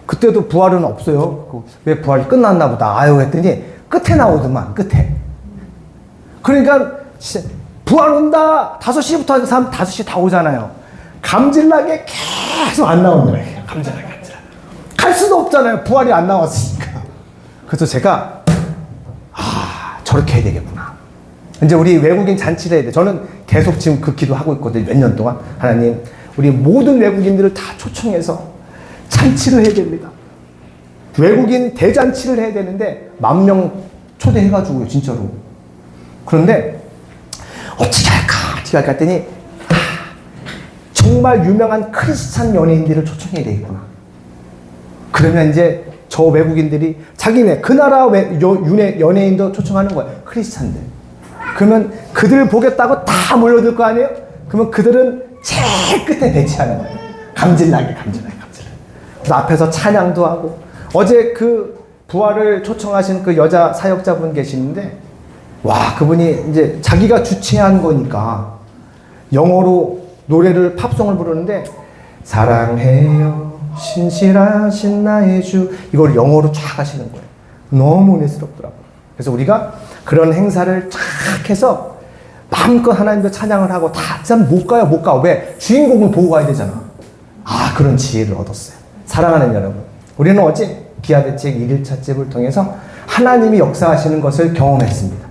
그때도 부활은 없어요. 왜 부활이 끝났나 보다. 아유 했더니 끝에 나오더만. 끝에. 그러니까 부활 온다. 5시부터 5시 다 오잖아요. 감질나게 계속 안 나오는 거예요. 감질나게. 갈 수도 없잖아요. 부활이 안 나왔으니까. 그래서 제가 저렇게 해야 되겠구나. 이제 우리 외국인 잔치를 해야 돼. 저는 계속 지금 그 기도하고 있거든요. 몇 년 동안. 하나님, 우리 모든 외국인들을 다 초청해서 잔치를 해야 됩니다. 외국인 대잔치를 해야 되는데 10,000명 초대해가지고요. 진짜로. 그런데 어떻게 할까 했더니 정말 유명한 크리스찬 연예인들을 초청해야 되겠구나. 그러면 이제 저 외국인들이 자기네 그 나라 연예인도 초청하는 거예요. 크리스찬들. 그러면 그들 보겠다고 다 몰려들 거 아니에요? 그러면 그들은 제일 끝에 배치하는 거예요. 감질나게. 그래서 앞에서 찬양도 하고. 어제 그 부활을 초청하신 그 여자 사역자분 계시는데, 와, 그분이 이제 자기가 주최한 거니까 영어로 노래를 팝송을 부르는데, 사랑해요 신실하신 나의 주, 이걸 영어로 쫙 하시는 거예요. 너무 은혜스럽더라고요. 그래서 우리가 그런 행사를 쫙 해서 마음껏 하나님도 찬양을 하고 다 못 가요. 왜? 주인공을 보고 가야 되잖아. 그런 지혜를 얻었어요. 사랑하는 여러분, 우리는 어제 기아대책 1일차집을 통해서 하나님이 역사하시는 것을 경험했습니다.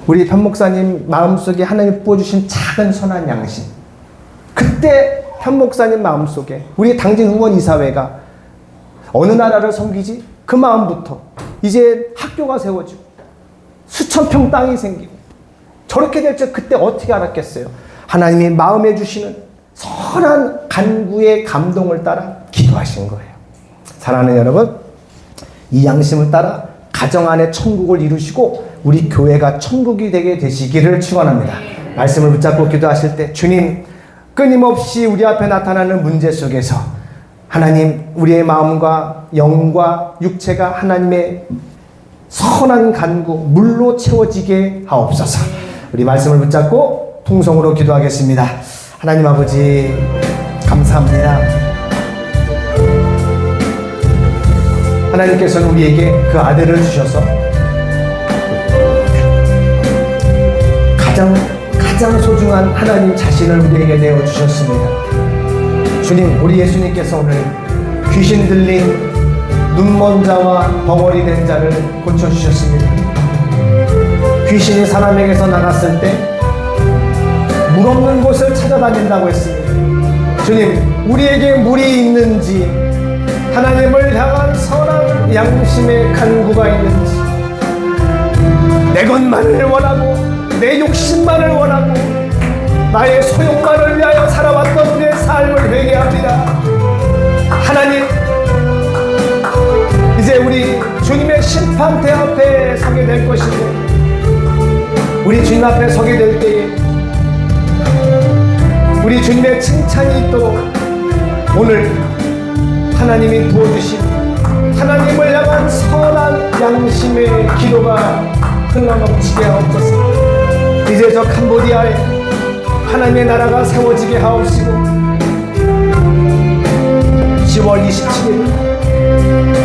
우리 편목사님 마음속에 하나님이 부어주신 작은 선한 양심, 그때 편목사님 마음속에 우리 당진 후원 이사회가 어느 나라를 섬기지? 그 마음부터 이제 학교가 세워지고 수천 평 땅이 생기고 저렇게 될 줄 그때 어떻게 알았겠어요? 하나님이 마음에 주시는 선한 간구의 감동을 따라 기도하신 거예요. 사랑하는 여러분, 이 양심을 따라 가정 안에 천국을 이루시고 우리 교회가 천국이 되게 되시기를 축원합니다. 말씀을 붙잡고 기도하실 때, 주님, 끊임없이 우리 앞에 나타나는 문제 속에서 하나님, 우리의 마음과 영과 육체가 하나님의 선한 간구, 물로 채워지게 하옵소서. 우리 말씀을 붙잡고 통성으로 기도하겠습니다. 하나님 아버지, 감사합니다. 하나님께서는 우리에게 그 아들을 주셔서 가장 가장 소중한 하나님 자신을 우리에게 내어주셨습니다. 주님, 우리 예수님께서 오늘 귀신 들린 눈먼 자와 벙어리 된 자를 고쳐주셨습니다. 귀신이 사람에게서 나갔을 때 물 없는 곳을 찾아다닌다고 했습니다. 주님, 우리에게 물이 있는지, 하나님을 향한 선한 양심의 간구가 있는지, 내 것만을 원하고 내 욕심만을 원하고 나의 소욕만을 위하여 살아왔던 우리의 삶을 회개합니다. 하나님, 이제 우리 주님의 심판대 앞에 서게 될 것인데, 우리 주님 앞에 서게 될 때에 우리 주님의 칭찬이 있도록 오늘 하나님이 부어주신 하나님을 향한 선한 양심의 기도가 흘러넘치게 하옵소서. 이제 저 캄보디아에 하나님의 나라가 세워지게 하옵시고, 10월 27일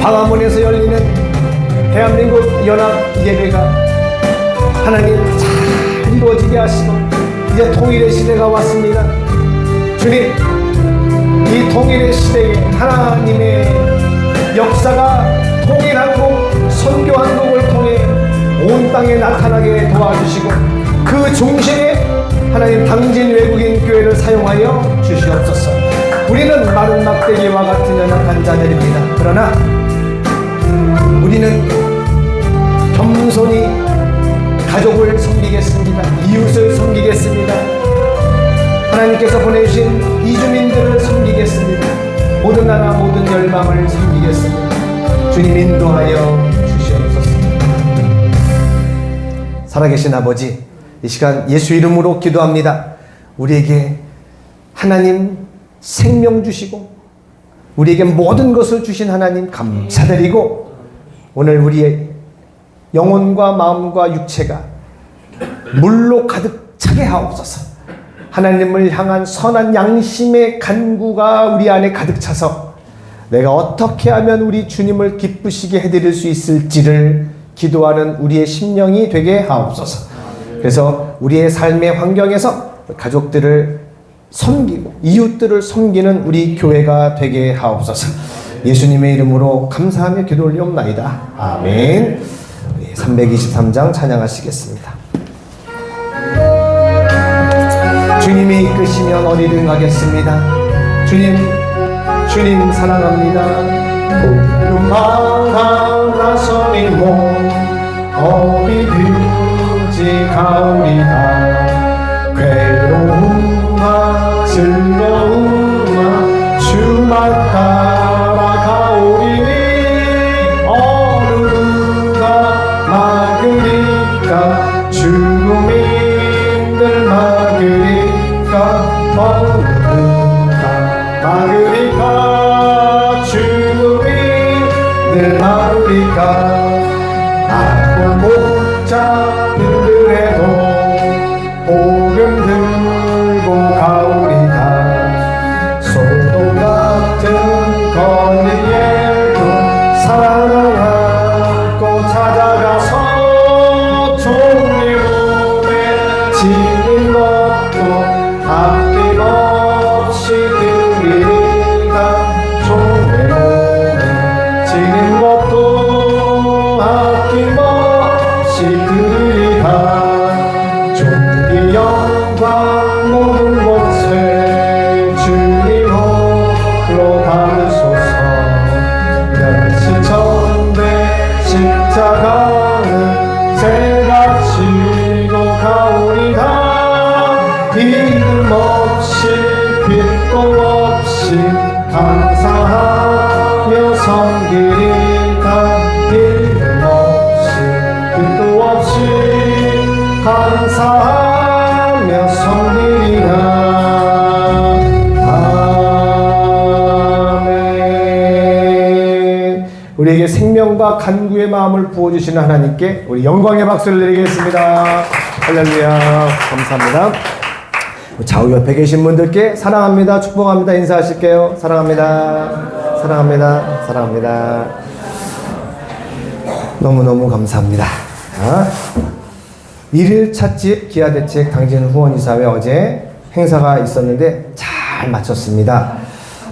광화문에서 열리는 대한민국 연합 예배가 하나님 잘 이루어지게 하시고, 이제 통일의 시대가 왔습니다. 주님, 이 통일의 시대에 하나님의 역사가 통일한국, 선교한국을 통해 온 땅에 나타나게 도와주시고, 그 중심에 하나님 당진 외국인 교회를 사용하여 주시옵소서. 우리는 마른 막대기와 같은 연약한 자들입니다. 그러나 우리는 겸손히 가족을 섬기겠습니다. 이웃을 섬기겠습니다. 하나님께서 보내주신 이주민들을 섬기겠습니다. 모든 나라 모든 열방을 섬기겠습니다. 주님 인도하여 주시옵소서. 살아계신 아버지, 이 시간 예수 이름으로 기도합니다. 우리에게 하나님 생명 주시고 우리에게 모든 것을 주신 하나님 감사드리고, 오늘 우리의 영혼과 마음과 육체가 물로 가득 차게 하옵소서. 하나님을 향한 선한 양심의 간구가 우리 안에 가득 차서 내가 어떻게 하면 우리 주님을 기쁘시게 해드릴 수 있을지를 기도하는 우리의 심령이 되게 하옵소서. 그래서 우리의 삶의 환경에서 가족들을 섬기고 이웃들을 섬기는 우리 교회가 되게 하옵소서. 예수님의 이름으로 감사하며 기도 올리옵나이다. 아멘. 323장 찬양하시겠습니다. 주님이 이끄시면 어디든 가겠습니다. 주님 사랑합니다. 눈망아 나서니 몸 어디든지 가오리다. 괴로움과 즐거움과 주만 따라 가오리니 어느 누가 막으리까. 죽음인들 막으리까. 어느 누가 막으리까. 죽음인들 막으리까. 악을 못 잡는들에도 복음 들고 가오리다. 소돔 같은 거리에도 사랑을 안고 찾아가서 종의 몸에 지는 것도 아낌없이 드리리다. 종의 몸에 지는 것도 아낌없이 드리리다. 종기 영광 모든 것을 주님 홀로 받으소서. 멸시천대 십자가는 제가 지고 가오리다. 이름 없이 빛도 없이 감사하며 섬기리다. 이름 없이 빛도 없이 감사하며 섬기리라. 아멘. 우리에게 생명과 간구의 마음을 부어주시는 하나님께 우리 영광의 박수를 드리겠습니다. 할렐루야. 감사합니다. 좌우 옆에 계신 분들께 사랑합니다, 축복합니다 인사하실게요. 사랑합니다, 사랑합니다, 사랑합니다. 너무너무 감사합니다. 일일 찻집 기아대책 당진 후원이사회 어제 행사가 있었는데 잘 마쳤습니다.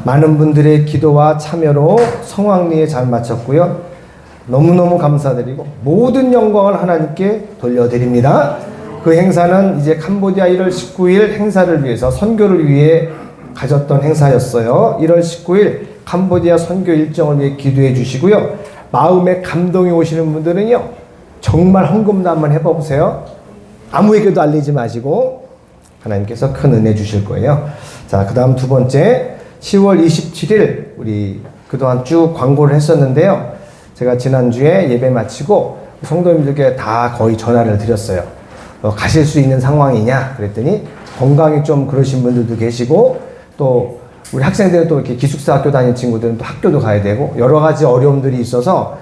많은 분들의 기도와 참여로 성황리에 잘 마쳤고요. 너무너무 감사드리고 모든 영광을 하나님께 돌려드립니다. 그 행사는 이제 캄보디아 1월 19일 행사를 위해서 선교를 위해 가졌던 행사였어요. 1월 19일 캄보디아 선교 일정을 위해 기도해 주시고요. 마음에 감동이 오시는 분들은요, 정말 헌금도 한번 해보세요. 아무에게도 알리지 마시고 하나님께서 큰 은혜 주실 거예요. 자, 그 다음 두 번째, 10월 27일 우리 그동안 쭉 광고를 했었는데요. 제가 지난주에 예배 마치고 성도님들께 다 거의 전화를 드렸어요. 가실 수 있는 상황이냐 그랬더니 건강이 좀 그러신 분들도 계시고, 또 우리 학생들은 또 이렇게 기숙사 학교 다니는 친구들은 또 학교도 가야 되고 여러 가지 어려움들이 있어서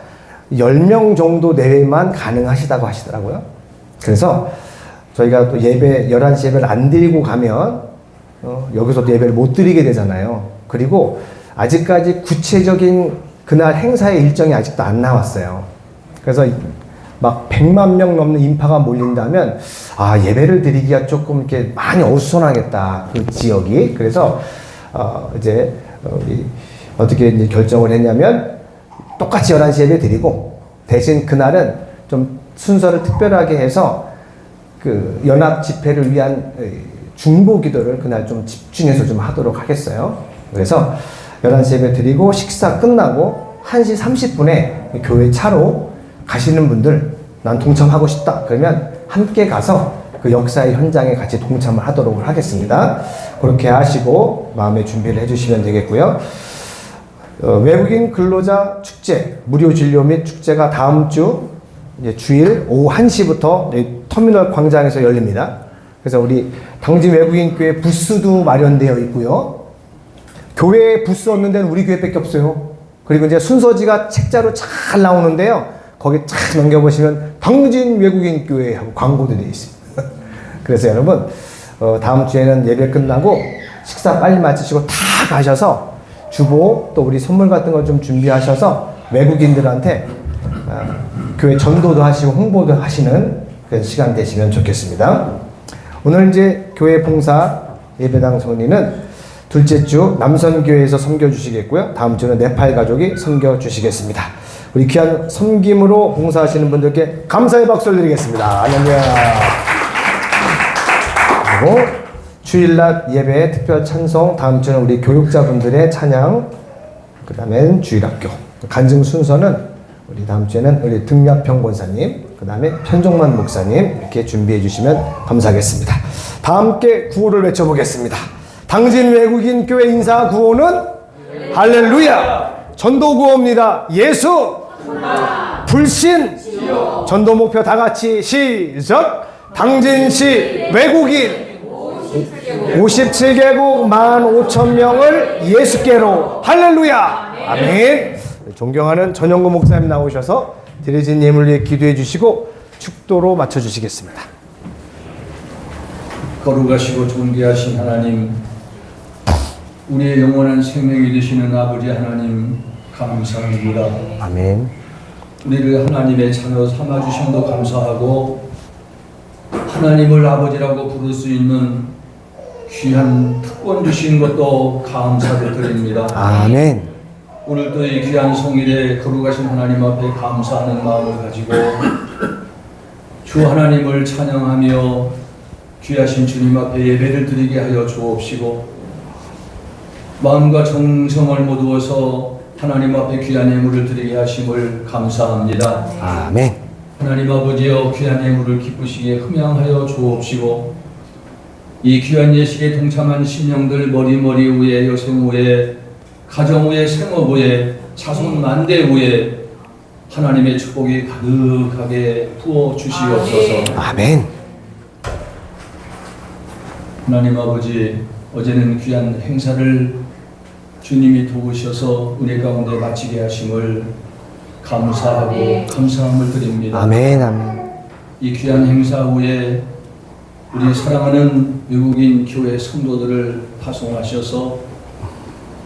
10명 정도 내외만 가능하시다고 하시더라고요. 그래서 저희가 또 예배 11시 예배를 안 드리고 가면 여기서도 예배를 못 드리게 되잖아요. 그리고 아직까지 구체적인 그날 행사의 일정이 아직도 안 나왔어요. 그래서 막 100만 명 넘는 인파가 몰린다면 예배를 드리기가 조금 이렇게 많이 어수선하겠다, 그 지역이. 그래서 이제 우리 어떻게 이제 결정을 했냐면 똑같이 11시 예배 드리고 대신 그날은 좀 순서를 특별하게 해서 그 연합 집회를 위한 중보 기도를 그날 좀 집중해서 좀 하도록 하겠어요. 그래서 11시 예배 드리고 식사 끝나고 1시 30분에 교회 차로 가시는 분들, 난 동참하고 싶다 그러면 함께 가서 그 역사의 현장에 같이 동참을 하도록 하겠습니다. 그렇게 하시고 마음의 준비를 해주시면 되겠고요. 외국인 근로자 축제, 무료 진료 및 축제가 다음 주 이제 주일 오후 1시부터 터미널 광장에서 열립니다. 그래서 우리 당진 외국인 교회 부스도 마련되어 있고요. 교회에 부스 없는 데는 우리 교회밖에 없어요. 그리고 이제 순서지가 책자로 잘 나오는데요. 거기 쫙 넘겨보시면 당진 외국인 교회 하고 광고도 되어 있습니다. 그래서 여러분 다음 주에는 예배 끝나고 식사 빨리 마치시고 다 가셔서 주보 또 우리 선물 같은 걸 좀 준비하셔서 외국인들한테 교회 전도도 하시고 홍보도 하시는 그런 시간 되시면 좋겠습니다. 오늘 이제 교회 봉사 예배당 정리는 둘째 주 남선교회에서 섬겨주시겠고요. 다음 주는 네팔 가족이 섬겨주시겠습니다. 우리 귀한 섬김으로 봉사하시는 분들께 감사의 박수를 드리겠습니다. 할렐루야. 그리고 주일날 예배 특별 찬송, 다음 주는 우리 교육자분들의 찬양, 그 다음엔 주일학교. 간증 순서는 우리 다음 주에는 우리 등야평 권사님, 그 다음에 편종만 목사님 이렇게 준비해 주시면 감사하겠습니다. 다 함께 구호를 외쳐보겠습니다. 당진 외국인 교회 인사 구호는 할렐루야. 전도 구호입니다. 예수, 불신, 전도 목표 다 같이 시작. 당진시 외국인 57개국 15,000명을 예수께로 할렐루야. 아멘. 존경하는 전영구 목사님 나오셔서 드려진 예물 위해 기도해 주시고 축도로 맞춰 주시겠습니다. 거룩하시고 존귀하신 하나님, 우리의 영원한 생명이 되시는 아버지 하나님 감사합니다. 아멘. 우리를 하나님의 자녀 삼아주심도 감사하고 하나님을 아버지라고 부를 수 있는 귀한 특권 주신 것도 감사드립니다. 아멘. 오늘도 이 귀한 성일에 거룩하신 하나님 앞에 감사하는 마음을 가지고 주 하나님을 찬양하며 귀하신 주님 앞에 예배를 드리게 하여 주옵시고, 마음과 정성을 모두어서 하나님 앞에 귀한 예물을 드리게 하심을 감사합니다. 아멘. 하나님 아버지여, 귀한 예물을 기쁘시게 흠양하여 주옵시고, 이 귀한 예식에 동참한 신령들 머리 위에, 여성 위에, 가정 위에, 생업 위에, 자손 만대 위에 하나님의 축복이 가득하게 부어 주시옵소서. 아멘. 하나님 아버지, 어제는 귀한 행사를 주님이 도우셔서 은혜 가운데 마치게 하심을 감사하고 감사함을 드립니다. 아멘. 아멘. 이 귀한 행사 후에 우리 사랑하는 외국인 교회 성도들을 파송하셔서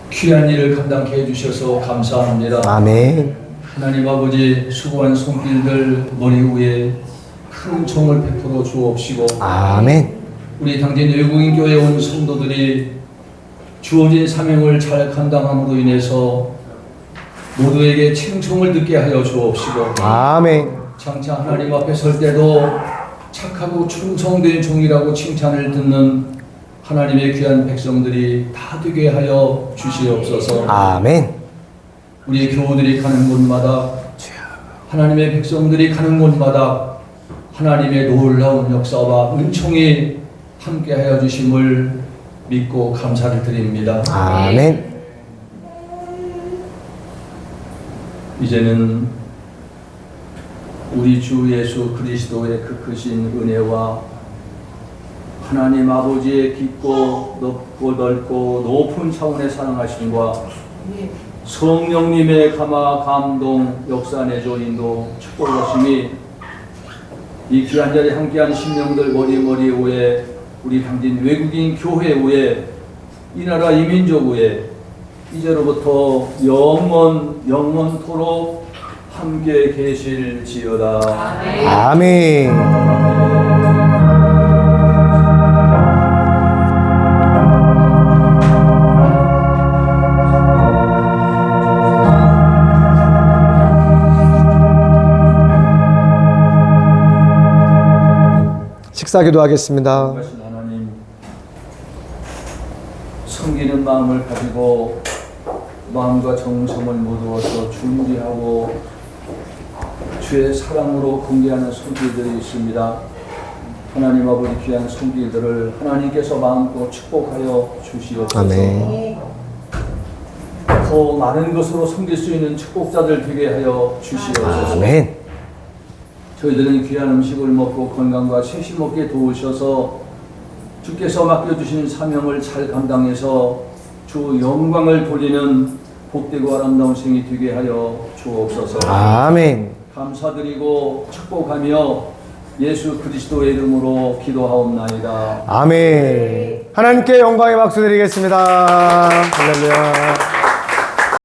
귀한 일을 감당케 해주셔서 감사합니다. 아멘. 하나님 아버지, 수고한 손길들 머리 위에 큰 은총을 베풀어 주옵시고 아멘. 우리 당진 외국인 교회에 온 성도들이 주어진 사명을 잘 감당함으로 인해서 모두에게 칭송을 듣게 하여 주옵시고 아멘. 장차 하나님 앞에 설 때도 착하고 충성된 종이라고 칭찬을 듣는 하나님의 귀한 백성들이 다 되게 하여 주시옵소서. 아멘. 우리 교우들이 가는 곳마다 하나님의 백성들이 가는 곳마다 하나님의 놀라운 역사와 은총이 함께하여 주심을 믿고 감사를 드립니다. 아멘. 이제는 우리 주 예수 그리스도의 그 크신 은혜와 하나님 아버지의 깊고 넓고 넓고 높은 차원의 사랑하심과 성령님의 감화 감동 역사 내조 인도 축복하심이 이 귀한 자리에 함께한 신명들 머리머리 위에 우리 당진 외국인 교회 위에 이 나라 이민족 위에 이제로부터 영원토록 함께 계실지어다. 아멘. 식사기도 하겠습니다. 하신 하나님, 섬기는 마음을 가지고 마음과 정성을 모두어서 준비하고 주의 사랑으로 공개하는 손길들이 있습니다. 하나님 아버지 귀한 손길들을 하나님께서 마음껏 축복하여 주시옵소서. 아멘. 더 많은 것으로 섬길 수 있는 축복자들 되게 하여 주시옵소서. 아멘. 저희들은 귀한 음식을 먹고 건강과 쇄신 먹게 도우셔서 주께서 맡겨주신 사명을 잘 감당해서 주 영광을 돌리는 복되고 아름다운 생이 되게 하여 주옵소서. 아멘. 감사드리고 축복하며 예수 그리스도의 이름으로 기도하옵나이다. 아멘. 하나님께 영광의 박수 드리겠습니다. 할렐루야.